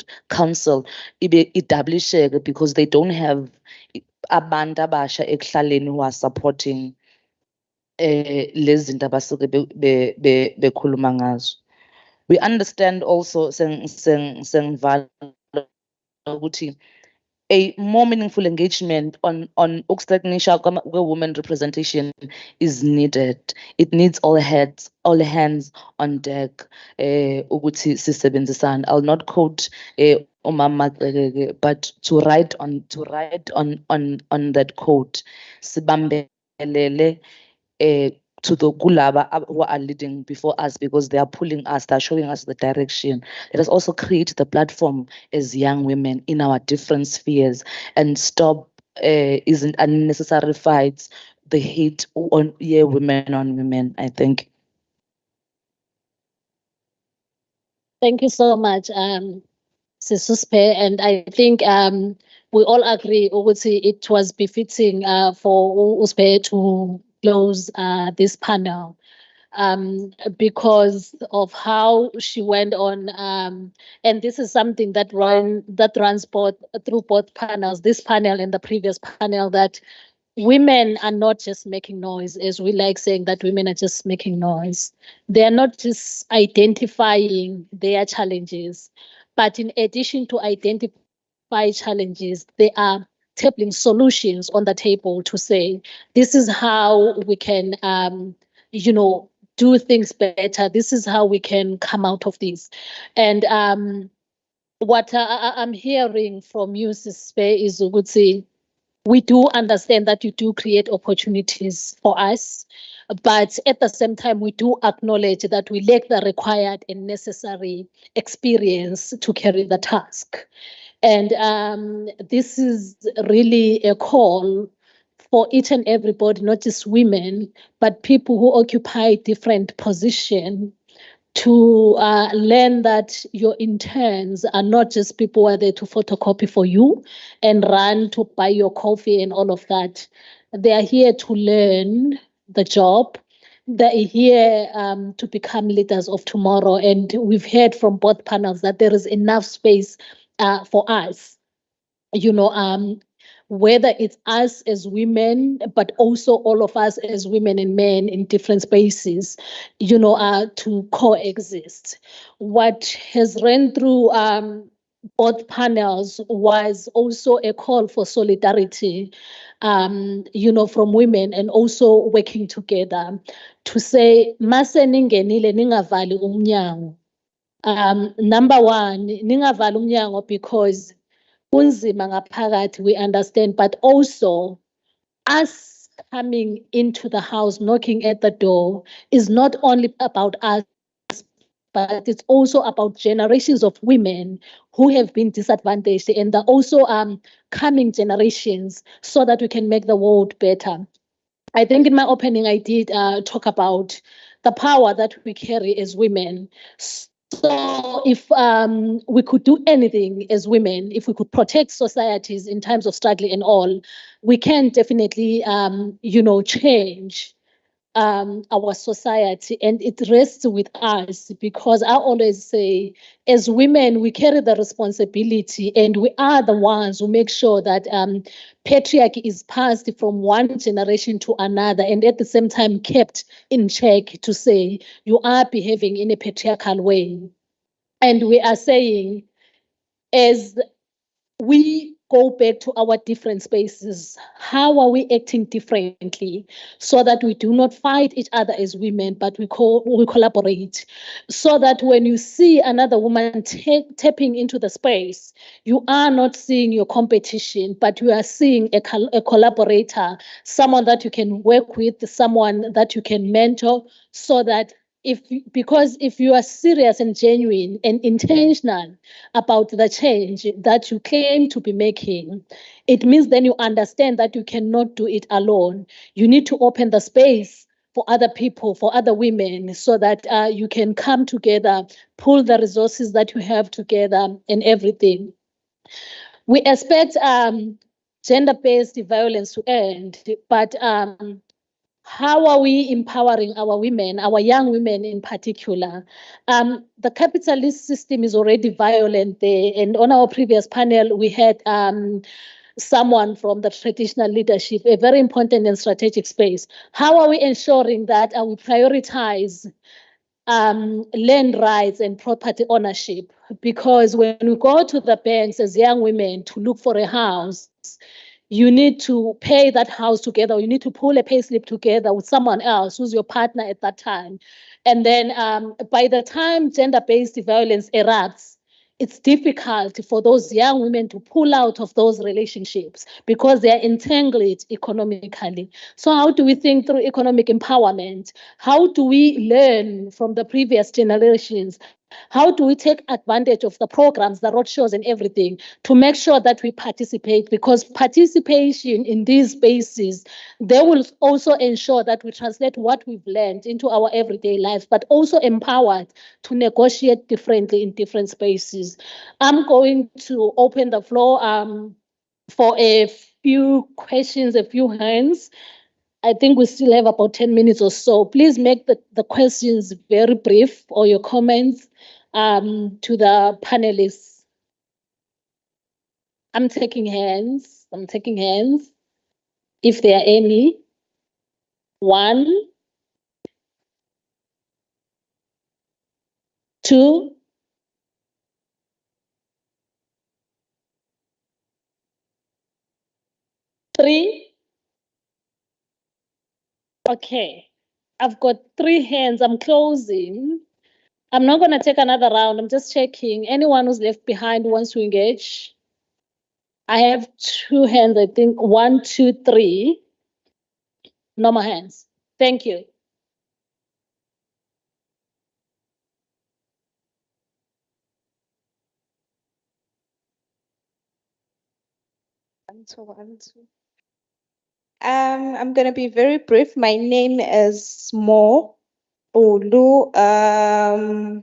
established, because they don't have abantu abasha ekuhlaleni who are supporting lezi zinto abasuke bekhuluma ngazo. We understand also sengivala ukuthi a more meaningful engagement on women representation is needed. It needs all hands on deck. Ukuthi sisebenzisana. I'll not quote umama, but to write on that quote. Sibambelele to the kulaba who are leading before us, because they are pulling us, they are showing us the direction. Let us also create the platform as young women in our different spheres and stop isn't unnecessary fights, the hate on women on women, I think. Thank you so much, Sisuspe. And I think we all agree, Uguti, it was befitting for Uspe to close this panel because of how she went on. And this is something that runs both through both panels, this panel and the previous panel, that women are not just making noise, as we like saying that women are just making noise. They are not just identifying their challenges, but in addition to identify challenges, they are tabling solutions on the table to say, this is how we can, do things better. This is how we can come out of this. And what I'm hearing from you, Sispe, is Uguti, we do understand that you do create opportunities for us, but at the same time, we do acknowledge that we lack the required and necessary experience to carry the task. And this is really a call for each and everybody, not just women, but people who occupy different positions, to learn that your interns are not just people who are there to photocopy for you and run to buy your coffee and all of that. They are here to learn the job. They are here to become leaders of tomorrow. And we've heard from both panels that there is enough space for us. Whether it's us as women, but also all of us as women and men in different spaces, to coexist. What has ran through both panels was also a call for solidarity, from women, and also working together to say, mase ningenile ningavali umnyango. Number one, ningavali umnyango because kunzima ngaphakathi, we understand, but also us coming into the house, knocking at the door, is not only about us, but it's also about generations of women who have been disadvantaged, and also coming generations, so that we can make the world better. I think in my opening, I did talk about the power that we carry as women. So if we could do anything as women, if we could protect societies in times of struggle and all, we can definitely, change our society, and it rests with us, because I always say, as women, we carry the responsibility, and we are the ones who make sure that patriarchy is passed from one generation to another, and at the same time kept in check, to say you are behaving in a patriarchal way. And we are saying, as we go back to our different spaces, how are we acting differently, so that we do not fight each other as women, but we collaborate, so that when you see another woman tapping into the space, you are not seeing your competition, but you are seeing a collaborator, someone that you can work with, someone that you can mentor, so that because if you are serious and genuine and intentional about the change that you claim to be making, it means then you understand that you cannot do it alone. You need to open the space for other people, for other women, so that you can come together, pull the resources that you have together, and everything. We expect gender-based violence to end, but how are we empowering our women, our young women in particular? The capitalist system is already violent there. And on our previous panel, we had someone from the traditional leadership, a very important and strategic space. How are we ensuring that we prioritize land rights and property ownership? Because when we go to the banks as young women to look for a house, you need to pay that house together, or you need to pull a payslip together with someone else who's your partner at that time. And then by the time gender-based violence erupts, it's difficult for those young women to pull out of those relationships because they are entangled economically. So how do we think through economic empowerment? How do we learn from the previous generations How do we take advantage of the programs, the roadshows and everything to make sure that we participate? Because participation in these spaces, they will also ensure that we translate what we've learned into our everyday life, but also empowered to negotiate differently in different spaces. I'm going to open the floor for a few questions, a few hands. I think we still have about 10 minutes or so. Please make the questions very brief or your comments to the panelists. I'm taking hands. If there are any. 1, 2, 3. Okay, I've got 3 hands. I'm closing. I'm not going to take another round. I'm just checking. Anyone who's left behind wants to engage? I have 2 hands, I think. 1, 2, 3. No more hands. Thank you. I'm going to be very brief. My name is Mo Ulu. I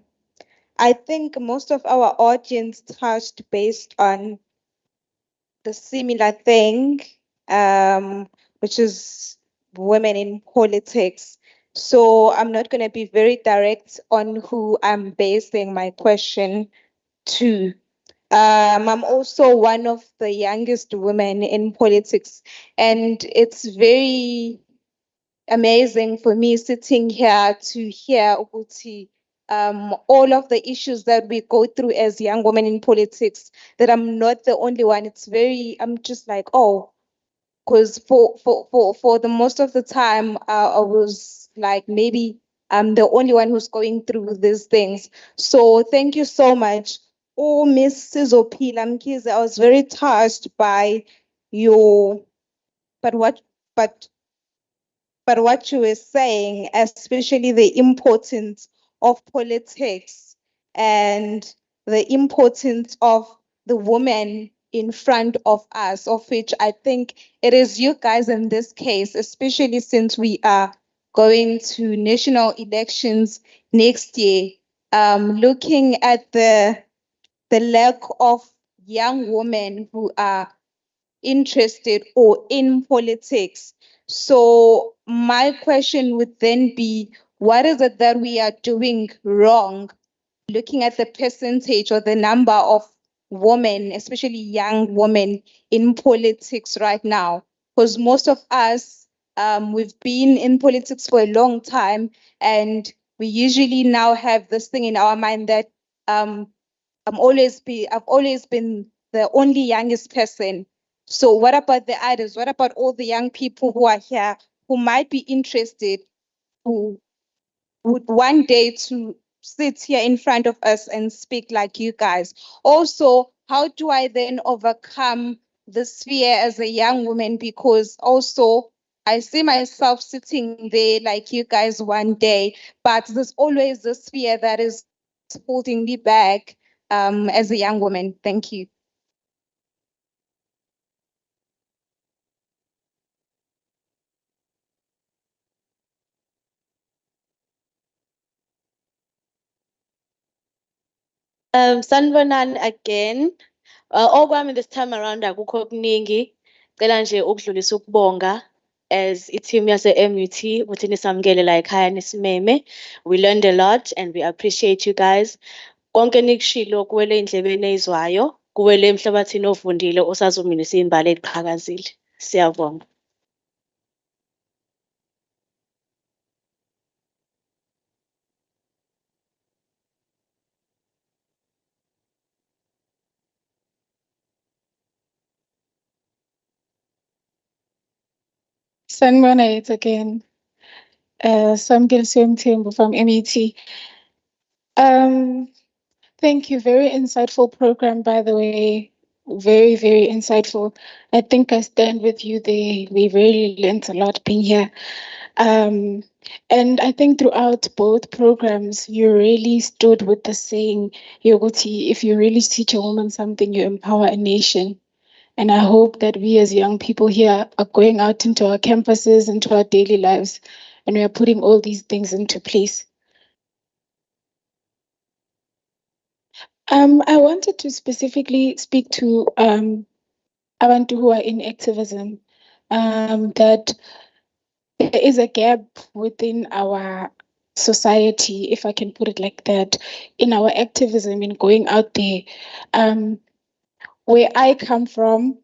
think most of our audience touched based on the similar thing, which is women in politics. So I'm not going to be very direct on who I'm basing my question to. I'm also one of the youngest women in politics, and it's very amazing for me sitting here to hear Uguti, all of the issues that we go through as young women in politics, that I'm not the only one. I'm just like, oh, because for the most of the time, I was like, maybe I'm the only one who's going through these things. So thank you so much. Oh, Miss Sizopila Mkhize, I was very touched by your, but what you were saying, especially the importance of politics and the importance of the woman in front of us, of which I think it is you guys in this case, especially since we are going to national elections next year, looking at the lack of young women who are interested or in politics. So my question would then be, what is it that we are doing wrong, looking at the percentage or the number of women, especially young women in politics right now? Because most of us, we've been in politics for a long time, and we usually now have this thing in our mind that I've always been the only youngest person. So what about the others? What about all the young people who are here who might be interested, who would one day to sit here in front of us and speak like you guys? Also, how do I then overcome this fear as a young woman? Because also I see myself sitting there like you guys one day, but there's always this fear that is holding me back as a young woman. Thank you. Sanibonani again. Okwami this time around akukho okuningi. Cela nje ukudlulisa ukubonga as i-team yase-MUT ukuthi nisamukele la ekhaya nisimeme. We learned a lot and we appreciate you guys. Konke nikushilo kuwele endlebeni ezwayo, kuwele emhlabathini ovundile osazominisa imbali eqhakazile. Siyabonga. Sanibona yet again. Samkele Mthembu from MET. Thank you. Very insightful program, by the way. Very, very insightful. I think I stand with you there. We really learned a lot being here. And I think throughout both programs, you really stood with the saying, Yoguti, if you really teach a woman something, you empower a nation. And I hope that we as young people here are going out into our campuses, into our daily lives, and we are putting all these things into place. I wanted to specifically speak to abantu who are in activism, that there is a gap within our society, if I can put it like that, in our activism, in going out there. Where I come from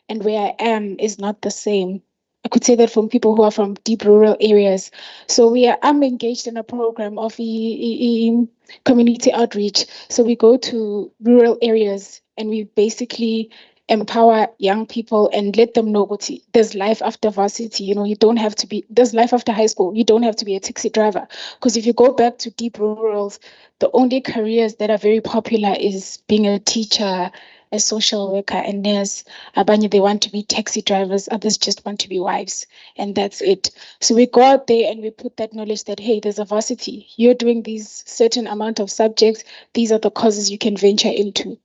and where I am is not the same. I could say that from people who are from deep rural areas. So I'm engaged in a program of community outreach. So we go to rural areas and we basically empower young people and let them know what there's life after varsity. You know, you don't have to be, there's life after high school. You don't have to be a taxi driver. Because if you go back to deep rurals, the only careers that are very popular is being a teacher, a social worker, a nurse. Abanye, they want to be taxi drivers. Others just want to be wives. And that's it. So we go out there and we put that knowledge that, hey, there's a varsity. You're doing these certain amount of subjects. These are the causes you can venture into.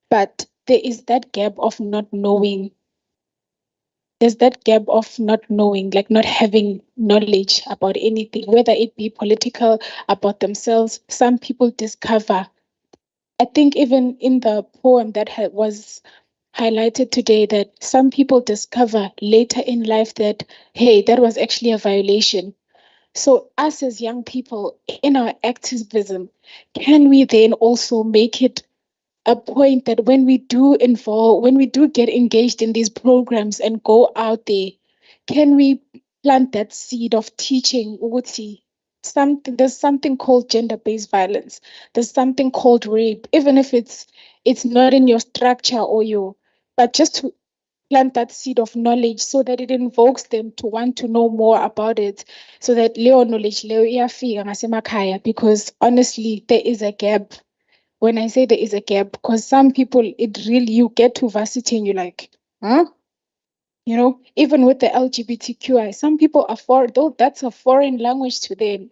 But there is that gap of not knowing. There's that gap of not knowing, like not having knowledge about anything, whether it be political, about themselves. Some people discover, I think even in the poem that was highlighted today, that some people discover later in life that, hey, that was actually a violation. So us as young people in our activism, can we then also make it a point that when we do get engaged in these programs and go out there, can we plant that seed of teaching Uguti? There's something called gender-based violence. There's something called rape, even if it's not in your structure but just to plant that seed of knowledge so that it invokes them to want to know more about it, so that Leo knowledge Leo iyafika ngasemakhaya, because honestly there is a gap. When I say there is a gap, because some people, you get to varsity and you're like, huh? You know, even with the LGBTQI, some people though that's a foreign language to them.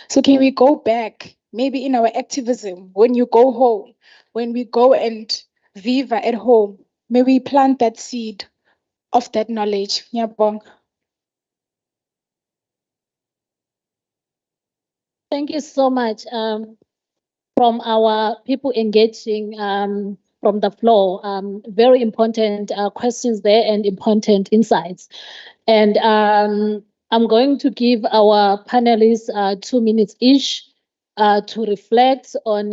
So can we go back, maybe in our activism, when you go home, when we go and viva at home, may we plant that seed of that knowledge. Ngiyabonga. Thank you so much. From our people engaging from the floor, very important questions there and important insights. And I'm going to give our panelists 2 minutes each to reflect on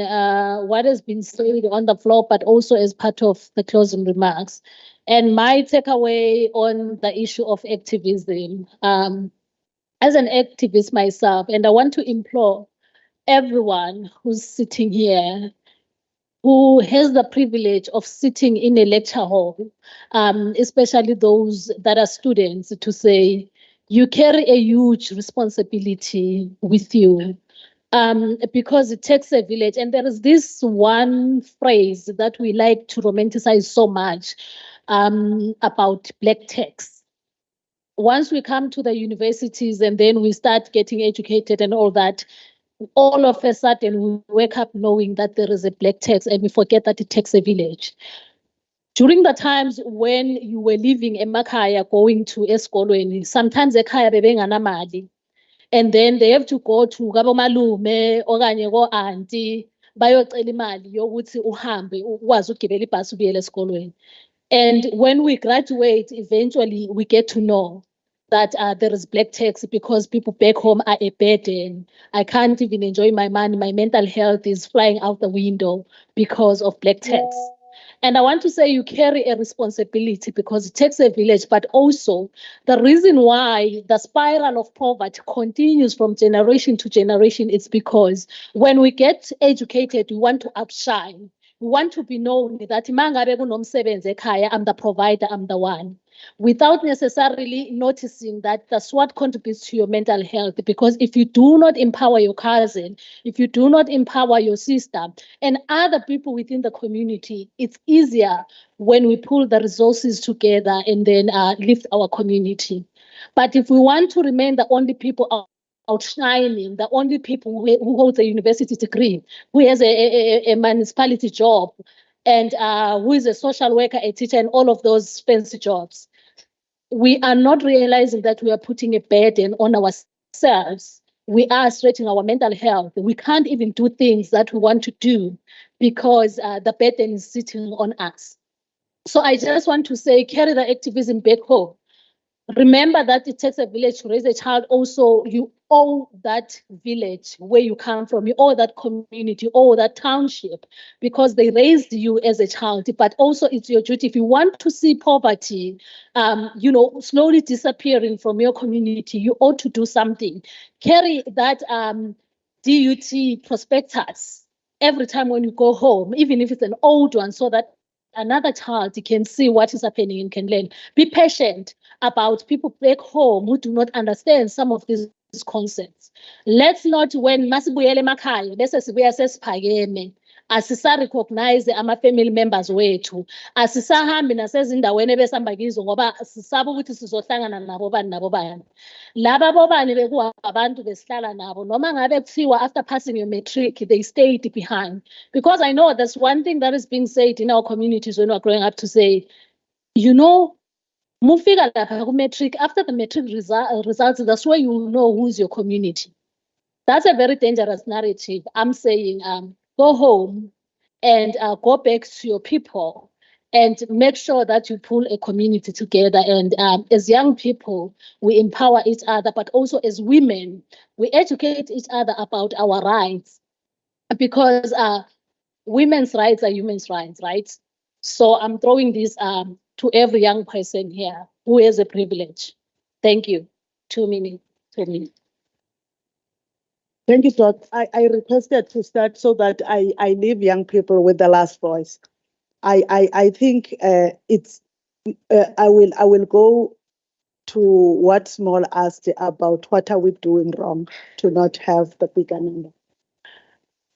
what has been said on the floor, but also as part of the closing remarks. And my takeaway on the issue of activism, as an activist myself, and I want to implore everyone who's sitting here, who has the privilege of sitting in a lecture hall, especially those that are students, to say, you carry a huge responsibility with you, because it takes a village. And there is this one phrase that we like to romanticize so much, about black tax. Once we come to the universities and then we start getting educated and all that, all of a sudden we wake up knowing that there is a black tax and we forget that it takes a village. During the times when you were living in Makaya going to esikolweni, sometimes ekhaya bebenganamali, and then they have to go to kabomalume okanye ko-aunty bayocela imali yokuthi uhambe ukwazi ukugibela ibhasi ubuyele esikolweni. And when we graduate, eventually we get to know that there is black tax because people back home are a burden. I can't even enjoy my money. My mental health is flying out the window because of black tax. And I want to say you carry a responsibility because it takes a village, but also the reason why the spiral of poverty continues from generation to generation is because when we get educated, we want to outshine. We want to be known that I'm the provider, I'm the one, without necessarily noticing that that's what contributes to your mental health. Because if you do not empower your cousin, if you do not empower your sister and other people within the community, it's easier when we pull the resources together and then lift our community. But if we want to remain the only people outshining, the only people who holds a university degree, who has a municipality job, and who is a social worker, a teacher, and all of those fancy jobs, we are not realizing that we are putting a burden on ourselves. We are stretching our mental health. We can't even do things that we want to do because the burden is sitting on us. So I just want to say, carry the activism back home. Remember that it takes a village to raise a child. Also, you owe that village where you come from, you owe that community, you owe that township, because they raised you as a child. But also, it's your duty. If you want to see poverty, slowly disappearing from your community, you ought to do something. Carry that DUT prospectus every time when you go home, even if it's an old one, so that another child can see what is happening and can learn. Be patient about people back home who do not understand some of these concepts. Let's not, when masibuyele emakhaya bese sibuya sesiphakeme, asisa-recognize ama-family members wethu, asisahambi nasezindaweni ebesihamba kizo ngoba sisaba ukuthi sizohlangana nabo bani nabo bani. Laba bobani bekuwabantu besihlala nabo, noma ngabe kuthiwa after passing your matric they stayed behind. Because I know that's one thing that is being said in our communities when we're growing up, to say, mufika lapha ku-matric, after the matric results, that's where you know who's your community. That's a very dangerous narrative. I'm saying go home and go back to your people and make sure that you pull a community together. And as young people, we empower each other, but also as women, we educate each other about our rights, because women's rights are human's rights, right? So I'm throwing this to every young person here who has a privilege. Thank you. 2 minutes. 2 minutes. Thank you, Doc. I requested to start so that I leave young people with the last voice. I think I will go to what Small asked about what are we doing wrong to not have the bigger number.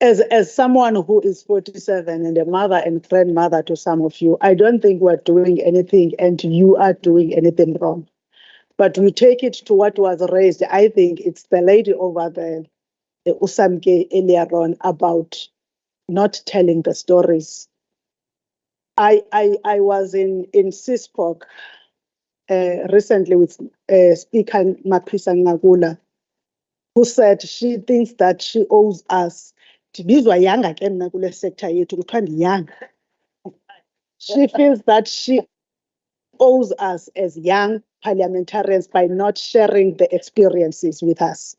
As someone who is 47 and a mother and grandmother to some of you, I don't think we're doing anything and you are doing anything wrong. But we take it to what was raised. I think it's the lady over there, Usamke, earlier on, about not telling the stories. I was in CISPOC recently with Speaker Mapisa Ngagula, who said she thinks that she owes us. Tibizwa young again nakule sector yethu kuthiwa young. She feels that she owes us as young parliamentarians by not sharing the experiences with us.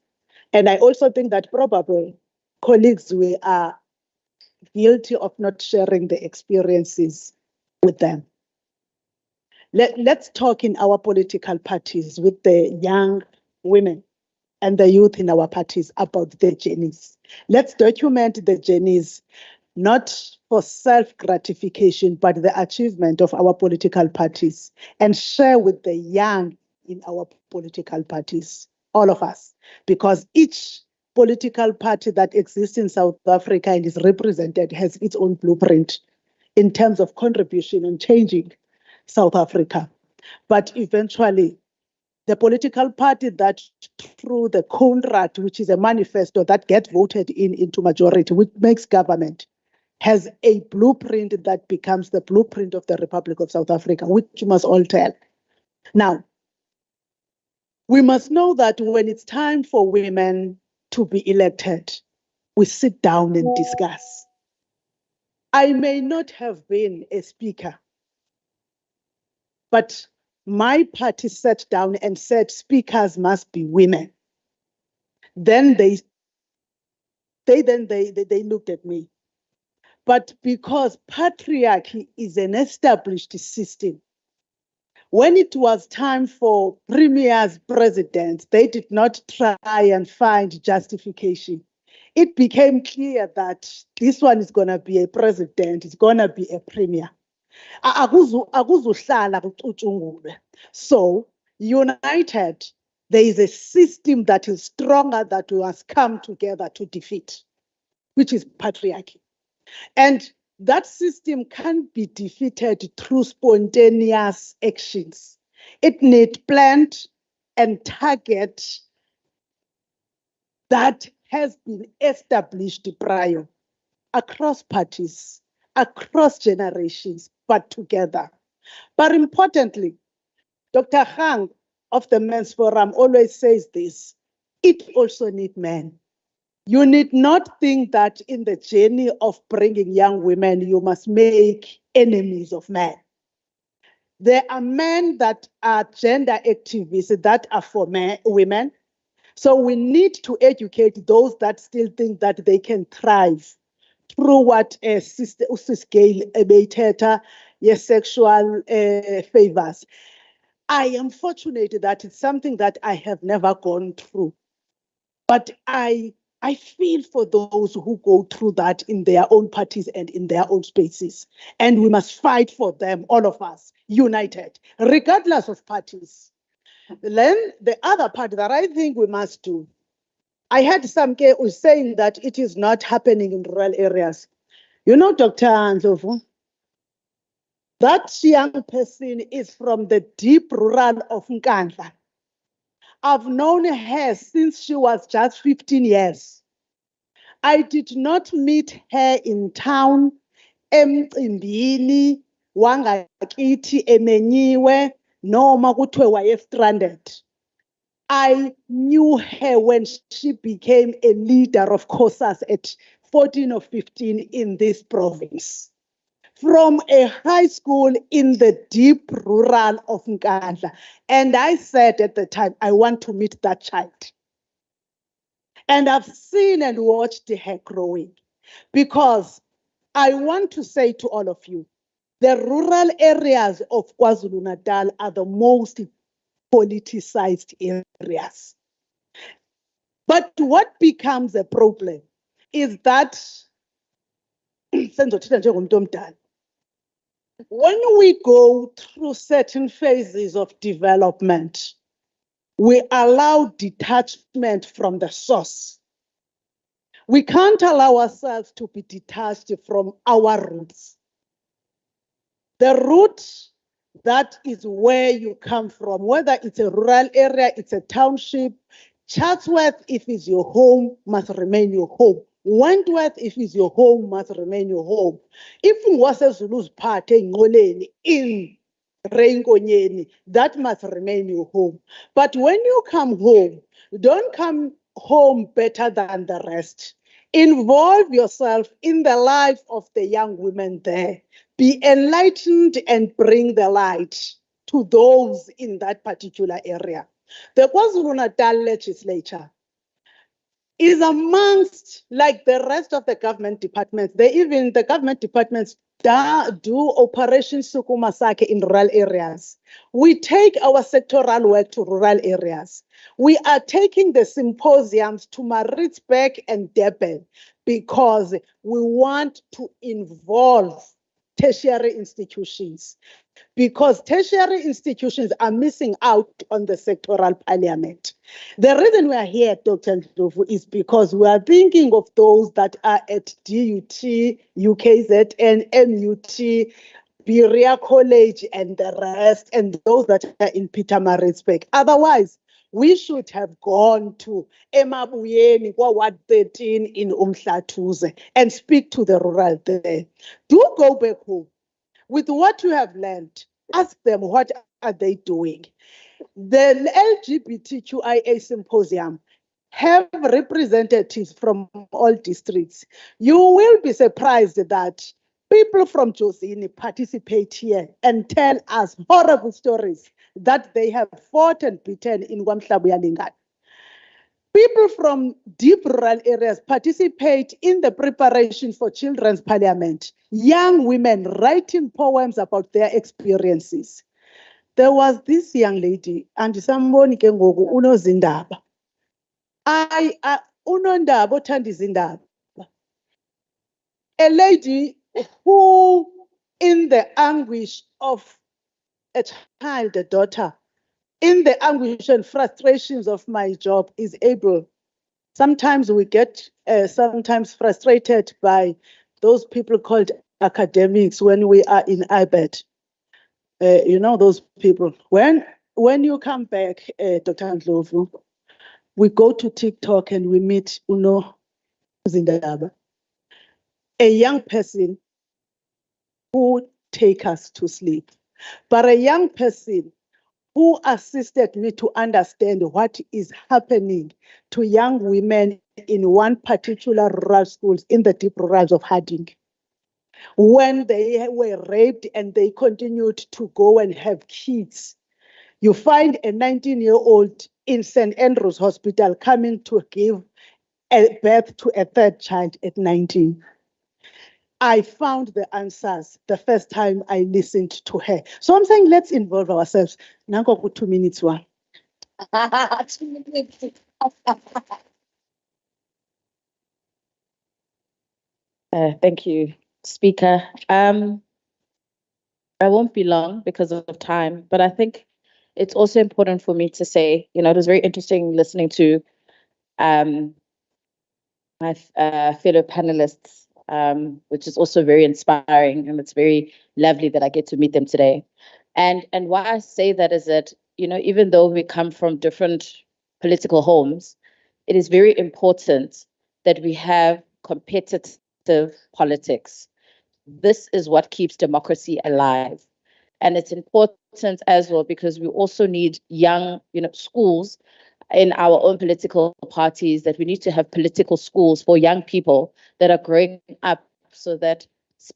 And I also think that probably colleagues, we are guilty of not sharing the experiences with them. Let's talk in our political parties with the young women and the youth in our parties about their journeys. Let's document the journeys, not for self-gratification, but the achievement of our political parties, and share with the young in our political parties, all of us, because each political party that exists in South Africa and is represented has its own blueprint in terms of contribution and changing South Africa. But eventually, the political party that through the contract, which is a manifesto that gets voted into majority, which makes government, has a blueprint that becomes the blueprint of the Republic of South Africa, which you must all tell. Now, we must know that when it's time for women to be elected, we sit down and discuss. I may not have been a speaker, but my party sat down and said speakers must be women. Then they looked at me. But because patriarchy is an established system, when it was time for premiers, presidents, they did not try and find justification. It became clear that this one is going to be a president, it's going to be a premier. So, united, there is a system that is stronger that we must come together to defeat, which is patriarchy. And that system can't be defeated through spontaneous actions. It needs planned, and target that has been established prior across parties, across generations, but together. But importantly, Dr. Hang of the Men's Forum always says this, it also needs men. You need not think that in the journey of bringing young women, you must make enemies of men. There are men that are gender activists that are for women. So we need to educate those that still think that they can thrive through what Sister Usisgale emitted, yes, sexual favors. I am fortunate that it's something that I have never gone through. But I feel for those who go through that in their own parties and in their own spaces. And we must fight for them, all of us, united, regardless of parties. Then the other part that I think we must do, I heard some was saying that it is not happening in rural areas. You know, Dr. Ndlovu, that young person is from the deep rural of Nkandla. I've known her since she was just 15 years. I did not meet her in town, emcimbini, wangakithi emenyiwe, noma kuthiwe wayestranded. I knew her when she became a leader of COSAS at 14 or 15 in this province. From a high school in the deep rural of Nkandla. And I said at the time, I want to meet that child. And I've seen and watched her growing, because I want to say to all of you, the rural areas of KwaZulu-Natal are the most politicized areas. But what becomes a problem is that when we go through certain phases of development, we allow detachment from the source. We can't allow ourselves to be detached from our roots. The root, that is where you come from, whether it's a rural area, it's a township. Chatsworth, if it's your home, must remain your home. Wentworth, if it's your home, must remain your home. If Zulu's part in Reinkonyeni, that must remain your home. But when you come home, don't come home better than the rest. Involve yourself in the life of the young women there. Be enlightened and bring the light to those in that particular area. The KwaZulu-Natal Legislature is amongst, like the rest of the government departments, the government departments do Operation Sukuma Sake in rural areas. We take our sectoral work to rural areas. We are taking the symposiums to Maritzburg and Durban because we want to involve tertiary institutions, because tertiary institutions are missing out on the sectoral parliament. The reason we are here, Dr. Ndlovu, is because we are thinking of those that are at DUT, UKZN, MUT, Berea College, and the rest, and those that are in Pietermaritzburg. Otherwise, we should have gone to Emabuyeni, Ward 13 in Umlazi, and speak to the rural there. Do go back home. With what you have learned, ask them what are they doing. The LGBTQIA Symposium have representatives from all districts. You will be surprised that people from Josini participate here and tell us horrible stories that they have fought and beaten in Wamhlabuya. People from deep rural areas participate in the preparation for children's parliament. Young women writing poems about their experiences. There was this young lady, and somebody can go unozindaba. Unondaba othandizindaba. A lady who, in the anguish of a child, a daughter, in the anguish and frustrations of my job, is able. Sometimes we get sometimes frustrated by those people called academics when we are in IBED. You know those people. When when you come back, Dr. Ndlovu, we go to TikTok and we meet Uno Zindaba, a young person who take us to sleep, but a young person who assisted me to understand what is happening to young women in one particular rural school in the deep rurals of Harding, when they were raped and they continued to go and have kids. You find a 19-year-old in St. Andrew's Hospital coming to give birth to a third child at 19. I found the answers the first time I listened to her. So I'm saying, let's involve ourselves. Nango ku 2 minutes one. 2 minutes. Thank you, Speaker. I won't be long because of time, but I think it's also important for me to say, it was very interesting listening to my fellow panelists, which is also very inspiring, and it's very lovely that I get to meet them today. And why I say that is that, even though we come from different political homes, it is very important that we have competitive politics. This is what keeps democracy alive. And it's important as well because we also need young, schools in our own political parties, that we need to have political schools for young people that are growing up, so that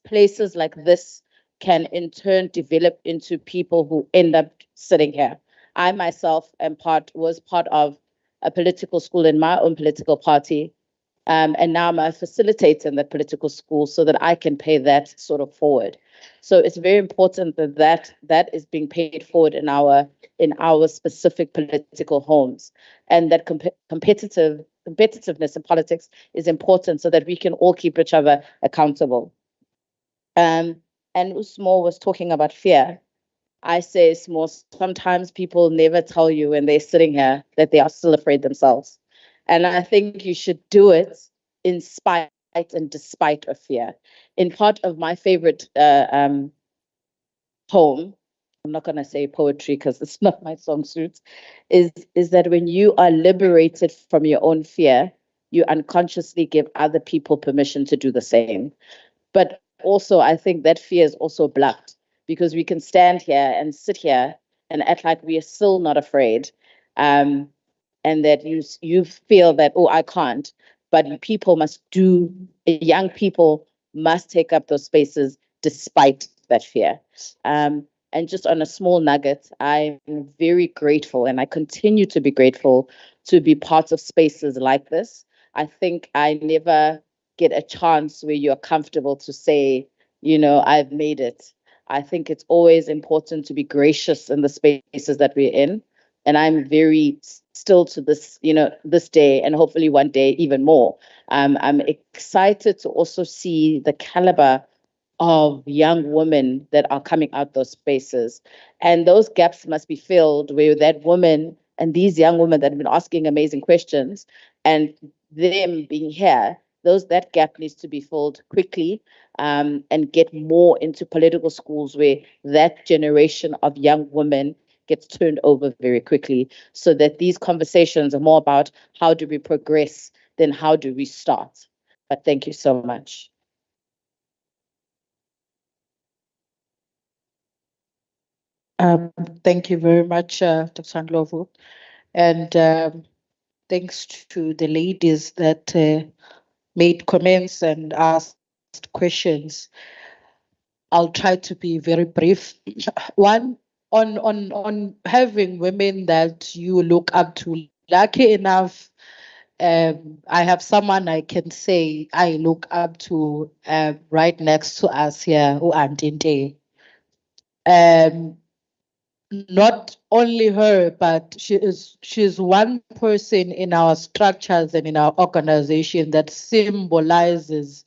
places like this can in turn develop into people who end up sitting here. I myself was part of a political school in my own political party, and now I'm a facilitator in that political school so that I can pay that sort of forward. So it's very important that is being paid forward in our specific political homes, and that competitiveness in politics is important so that we can all keep each other accountable. And Usmo was talking about fear. I say, Usmo, sometimes people never tell you when they're sitting here that they are still afraid themselves. And I think you should do it in spite and despite of fear. In part of my favorite poem, I'm not going to say poetry because it's not my song suit, is that when you are liberated from your own fear, you unconsciously give other people permission to do the same. But also, I think that fear is also blocked, because we can stand here and sit here and act like we are still not afraid. And that you feel that, oh, I can't, but young people must take up those spaces despite that fear. And just on a small nugget, I'm very grateful, and I continue to be grateful to be part of spaces like this. I think I never get a chance where you're comfortable to say, I've made it. I think it's always important to be gracious in the spaces that we're in. And I'm very still to this, this day, and hopefully one day even more. I'm excited to also see the caliber of young women that are coming out those spaces. And those gaps must be filled where that woman and these young women that have been asking amazing questions and them being here, that gap needs to be filled quickly, and get more into political schools where that generation of young women gets turned over very quickly, so that these conversations are more about how do we progress than how do we start. But thank you so much. Thank you very much, Dr. Ndlovu. And thanks to the ladies that made comments and asked questions. I'll try to be very brief. One, on having women that you look up to. Lucky enough, I have someone I can say I look up to right next to us here, Auntie. Not only her, but she's one person in our structures and in our organization that symbolizes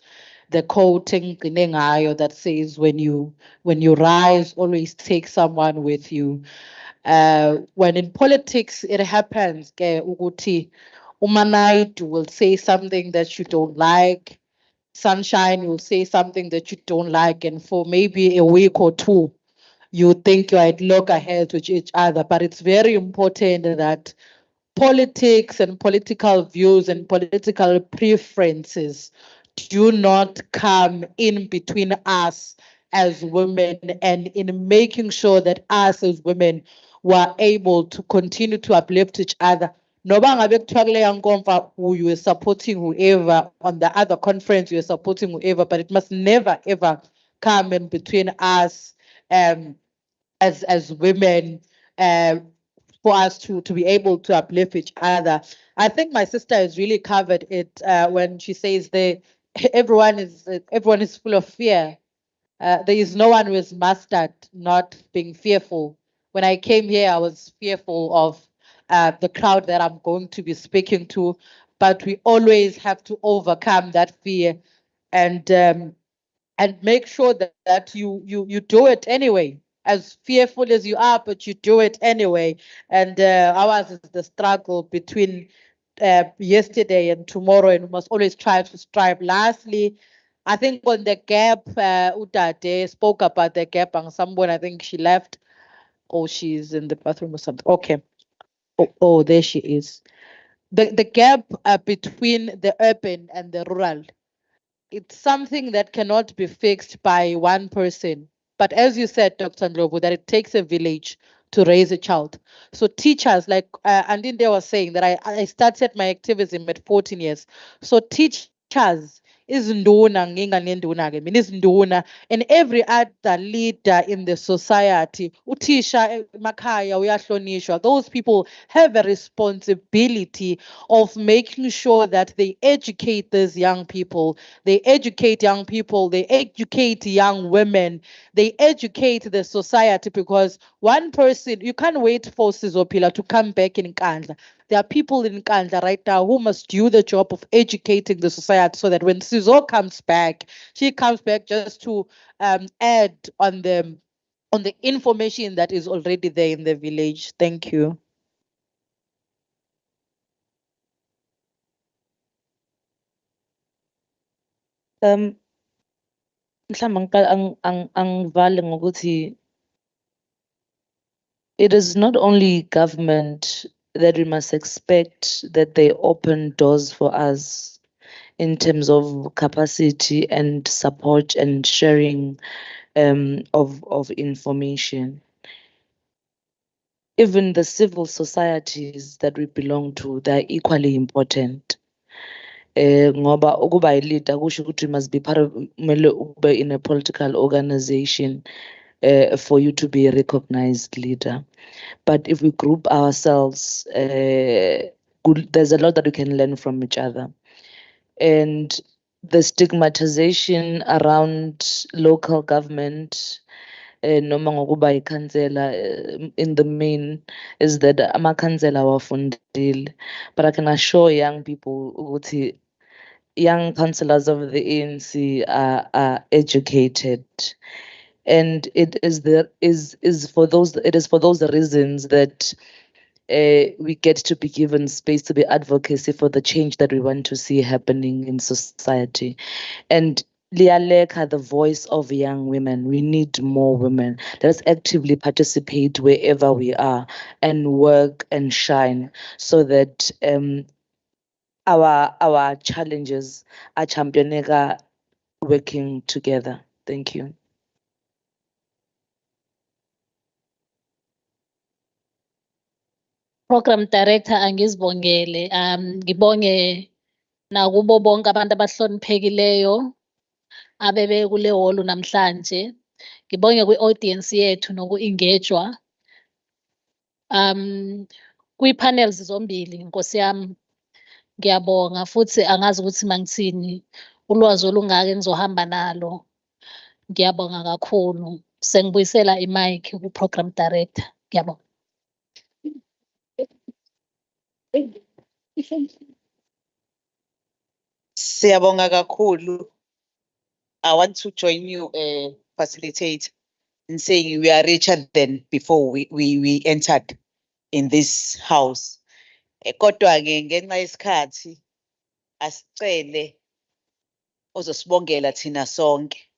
the quoting that says when you rise, always take someone with you. When in politics it happens, uguti Umanite will say something that you don't like, Sunshine will say something that you don't like, and for maybe a week or two, you think you are at loggerheads with each other, but it's very important that politics and political views and political preferences do not come in between us as women, and in making sure that us as women were able to continue to uplift each other. Noba ngabe kuthiwa kuleya nkomfa you were supporting whoever, on the other conference you were supporting whoever, but it must never ever come in between us as women, for us to be able to uplift each other. I think my sister has really covered it when she says everyone is full of fear. There is no one who has mastered not being fearful. When I came here, I was fearful of the crowd that I'm going to be speaking to, but we always have to overcome that fear and make sure that you do it anyway, as fearful as you are, but you do it anyway. And ours is the struggle between yesterday and tomorrow, and we must always try to strive. Lastly, I think on the gap, Utate spoke about the gap, and someone, I think she left, or she's in the bathroom or something. Okay. Oh, there she is. The gap between the urban and the rural, it's something that cannot be fixed by one person. But as you said, Dr. Ndlovu, that it takes a village to raise a child. So teachers, like Andinde was saying, that I started my activism at 14 years. So teachers is nduna, nginga nenduna ke, mina is nduna, and every other leader in the society, utisha makaya uyahlonishwa. Those people have a responsibility of making sure that they educate these young people. They educate young people, they educate young women, they educate the society, because one person, you can't wait for Sizopila to come back in Nkandla. There are people in Nkandla right now who must do the job of educating the society, so that when Sizo comes back, she comes back just to add on the information that is already there in the village. Thank you. Mhlawumbe angivale ngokuthi it is not only government that we must expect that they open doors for us in terms of capacity and support and sharing of information. Even the civil societies that we belong to, they're equally important. Ngoba ukuba i-leader kusho ukuthi you must be part of, kumele ube in a political organization for you to be a recognized leader. But if we group ourselves, there's a lot that we can learn from each other. And the stigmatization around local government, noma ngokuba ikhansela, in the main, is that amakhansela awafundile. But I can assure young people ukuthi young councillors of the ANC are educated, and it is for those reasons that we get to be given space to be advocacy for the change that we want to see happening in society. And Lialeka, the voice of young women. We need more women. Let us actively participate wherever we are and work and shine, so that our challenges are championega working together. Thank you. Program Director angizibongele, ngibonge nakubo bonke abantu abahloniphekileyo abebe kule hall namhlanje. Ngibonge kwi-audience yethu noku-engagwa. Kwi-panels zombili, Nkosi yami, ngiyabonga futhi angazi ukuthi mangithini, ulwazi olungaka engizohamba nalo. Ngiyabonga kakhulu. Sengibuyisela i-mic ku-Program Director. Ngiyabonga. Siyabonga kakhulu. I want to join you, facilitate, in saying we are richer than before we entered in this house. Kodwa-ke ngenxa yesikhathi asicele ozosibongela thina sonke.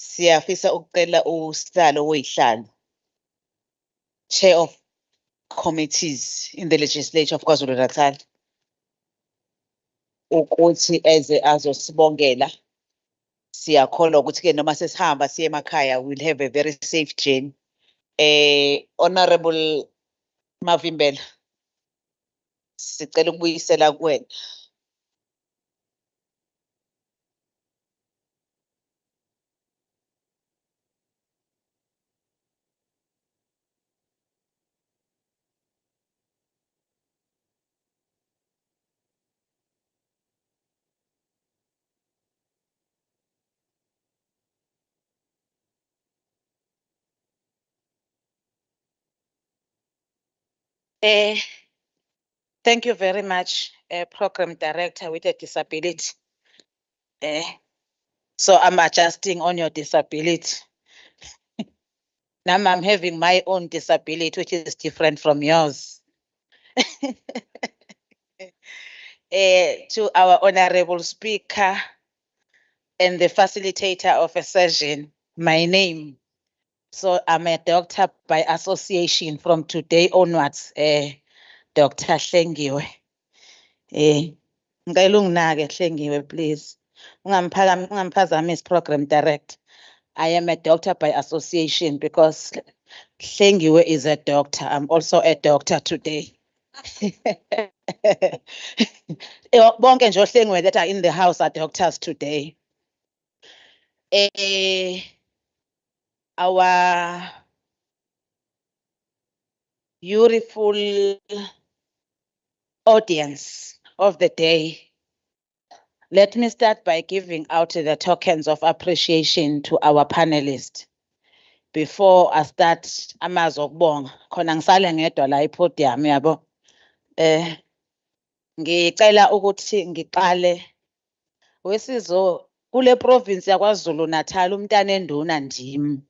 Siyafisa ukucela usihlalo oyisihlalo, Chair of Committees in the Legislature of KwaZulu-Natal, ukuthi eze azosibongela. Siyakholwa ukuthi-ke noma sesihamba siye emakhaya, we'll have a very safe journey. Honorable Mavimbela, sicela ukubuyisela kuwena. Thank you very much, Program Director with a disability. So I'm adjusting on your disability. Now I'm having my own disability, which is different from yours. To our Honorable Speaker and the facilitator of a session, my name. So I'm a doctor by association from today onwards, Dr. Hlengiwe. Ngicela unginake Hlengiwe, please. Ungamphazamisi Program Director. I am a doctor by association because Hlengiwe is a doctor. I'm also a doctor today. Bonke nje oHlengiwe that are in the house are doctors today. Our beautiful audience of the day. Let me start by giving out the tokens of appreciation to our panelists. Before I start, amazwi okubonga khona ngisale ngedwa la ipodium yabo. Ngicela ukuthi ngiqale wesizo kule province yaKwaZulu-Natal umntana enduna ndim.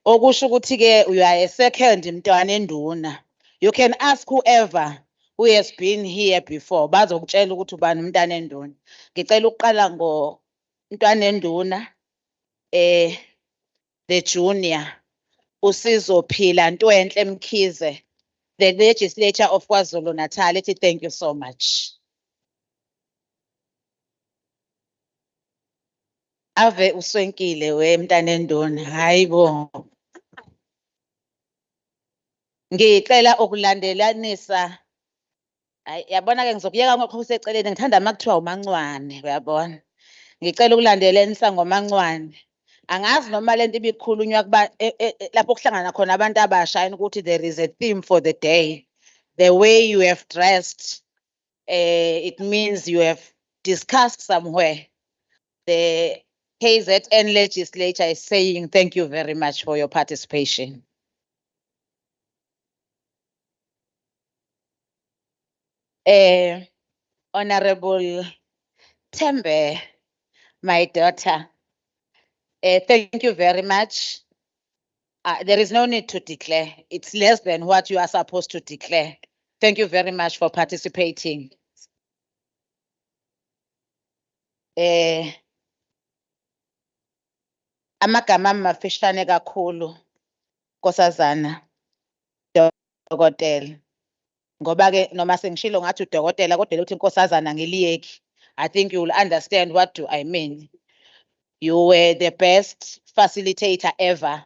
Okusho ukuthi-ke you are a second mntwana enduna. You can ask whoever who has been here before bazokutshela ukuthi ubani umntana enduna. Ngicela ukuqala ngomntwana enduna the junior uSizophila Ntwenhle Mkhize, the legislature of KwaZulu-Natal. Thank you so much. Ave uswenkile we mntana enduna, hayibo. Ngicela ukulandelanisa. Yabona ke ngizokuyeka ngokho kuseceleni, ngithanda makuthiwa uMancwane, uyabona. Ngicela ukulandelanisa ngoMancwane. Angazi noma lento ibikhulunywa kuba lapho kuhlangana khona abantu abasha ukuthi there is a theme for the day. The way you have dressed, it means you have discussed somewhere. The KZN legislature is saying thank you very much for your participation. Honorable Tembe, my daughter, thank you very much. There is no need to declare. It's less than what you are supposed to declare. Thank you very much for participating. Amagama amafishane kakhulu, Nkosazana Dokotela. Ngoba ke noma sengishilo ngathi udokotela kodwa ukuthi Nkosazana ngiliyeki. I think you will understand what do I mean. You were the best facilitator ever.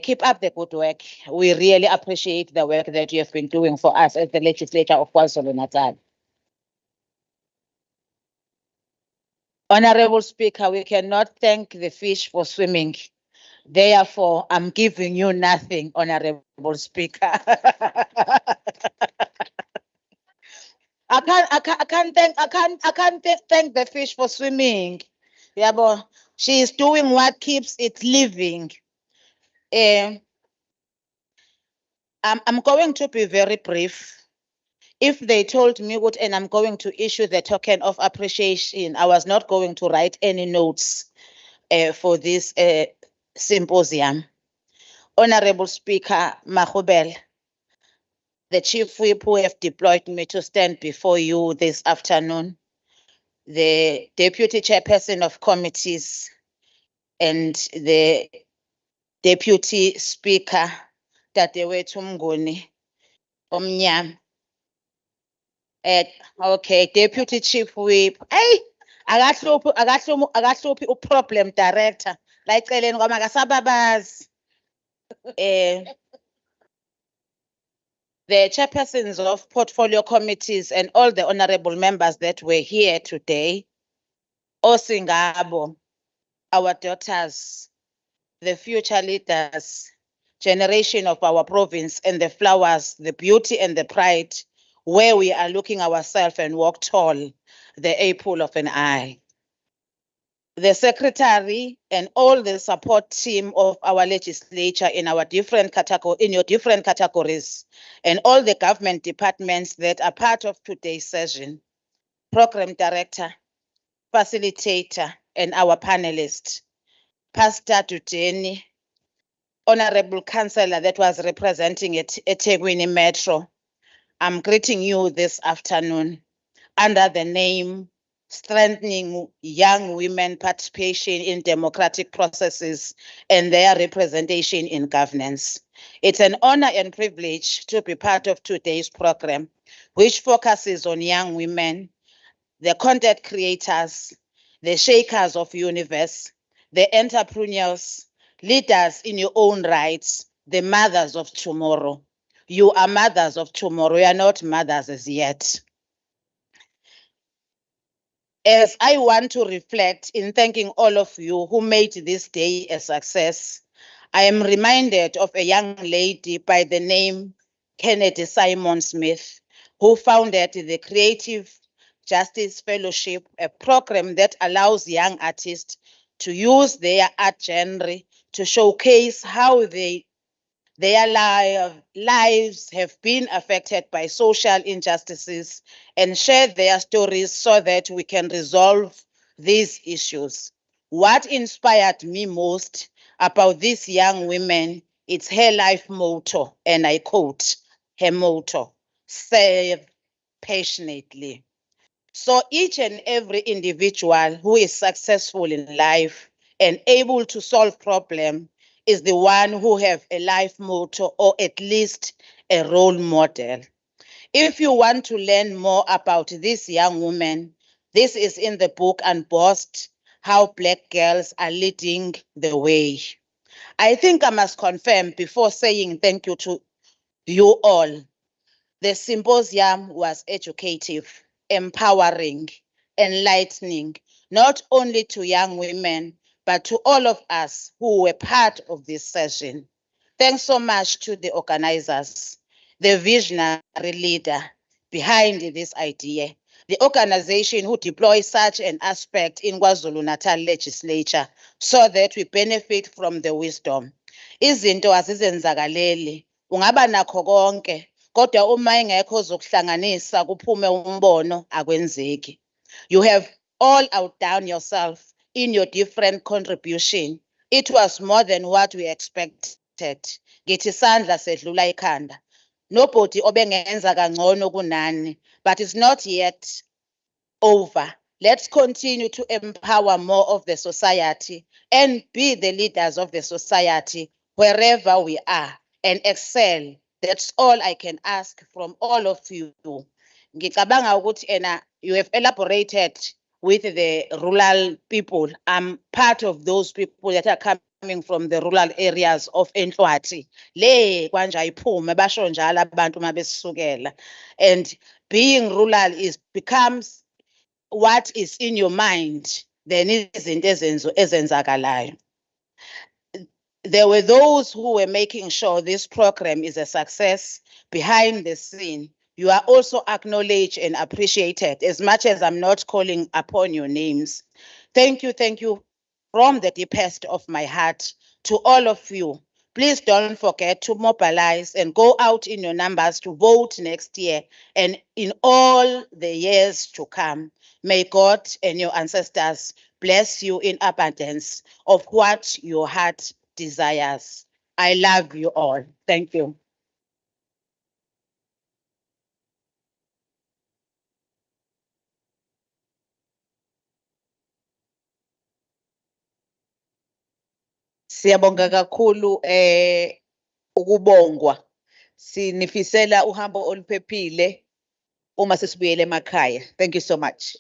Keep up the good work. We really appreciate the work that you have been doing for us as the legislature of KwaZulu-Natal. Honorable Speaker, we cannot thank the fish for swimming. Therefore, I'm giving you nothing, Honorable Speaker. I can't thank the fish for swimming. Yeah, but she is doing what keeps it living. I'm going to be very brief. If they told me what, and I'm going to issue the token of appreciation, I was not going to write any notes for this symposium. Honorable Speaker Mahubel, the Chief Whip who have deployed me to stand before you this afternoon, the Deputy Chairperson of Committees, and the Deputy Speaker, Dadewethu Mnguni Omnyama. Okay, Deputy Chief Whip. Hey, akahluphi uproblem director. La eceleni kwami akasababazi. The chairpersons of portfolio committees and all the honorable members that were here today, Osingabo, our daughters, the future leaders, generation of our province and the flowers, the beauty and the pride, where we are looking ourselves and walk tall, the apple of an eye. The secretary and all the support team of our legislature in our different in your different categories, and all the government departments that are part of today's session, program director, facilitator, and our panelist, Pastor Dudeni, honorable councillor that was representing EThekwini Metro. I'm greeting you this afternoon under the name Strengthening Young Women Participation in Democratic Processes and Their Representation in Governance. It's an honor and privilege to be part of today's program, which focuses on young women, the content creators, the shakers of universe, the entrepreneurs, leaders in your own rights, the mothers of tomorrow. You are mothers of tomorrow. You are not mothers as yet. As I want to reflect in thanking all of you who made this day a success, I am reminded of a young lady by the name Kennedy Simon Smith, who founded the Creative Justice Fellowship, a program that allows young artists to use their art genre to showcase how their lives have been affected by social injustices and share their stories so that we can resolve these issues. What inspired me most about these young women is her life motto, and I quote her motto, serve passionately. So each and every individual who is successful in life and able to solve problems is the one who have a life motto or at least a role model. If you want to learn more about this young woman, this is in the book Unbossed, How Black Girls Are Leading the Way. I think I must confirm before saying thank you to you all. The symposium was educative, empowering, enlightening, not only to young women, but to all of us who were part of this session. Thanks so much to the organizers, the visionary leader behind this idea, the organization who deploys such an aspect in KwaZulu-Natal Legislature so that we benefit from the wisdom. Izinto azizenzakaleli, ungaba nakho konke, kodwa uma engekho ozokuhlanganisa kuphume umbono akwenzeki. You have all outdone yourself in your different contribution. It was more than what we expected. Ngithi isandla sedlula ikhanda. Nobody obengenza kangcono kunani, but it's not yet over. Let's continue to empower more of the society and be the leaders of the society wherever we are and excel. That's all I can ask from all of you. Ngicabanga ukuthi you have elaborated with the rural people. I'm part of those people that are coming from the rural areas of Enhlwathi. Le kwanja iphume basho njalo abantu mabesukela. And being rural becomes what is in your mind, then izinto ezenzakalayo. There were those who were making sure this program is a success behind the scene. You are also acknowledged and appreciated, as much as I'm not calling upon your names. Thank you from the deepest of my heart to all of you. Please don't forget to mobilize and go out in your numbers to vote next year and in all the years to come. May God and your ancestors bless you in abundance of what your heart desires. I love you all. Thank you. Siyabonga kakhulu ukubongwa. Sinifisela uhambo oluphephile uma sesibuyele emakhaya. Thank you so much.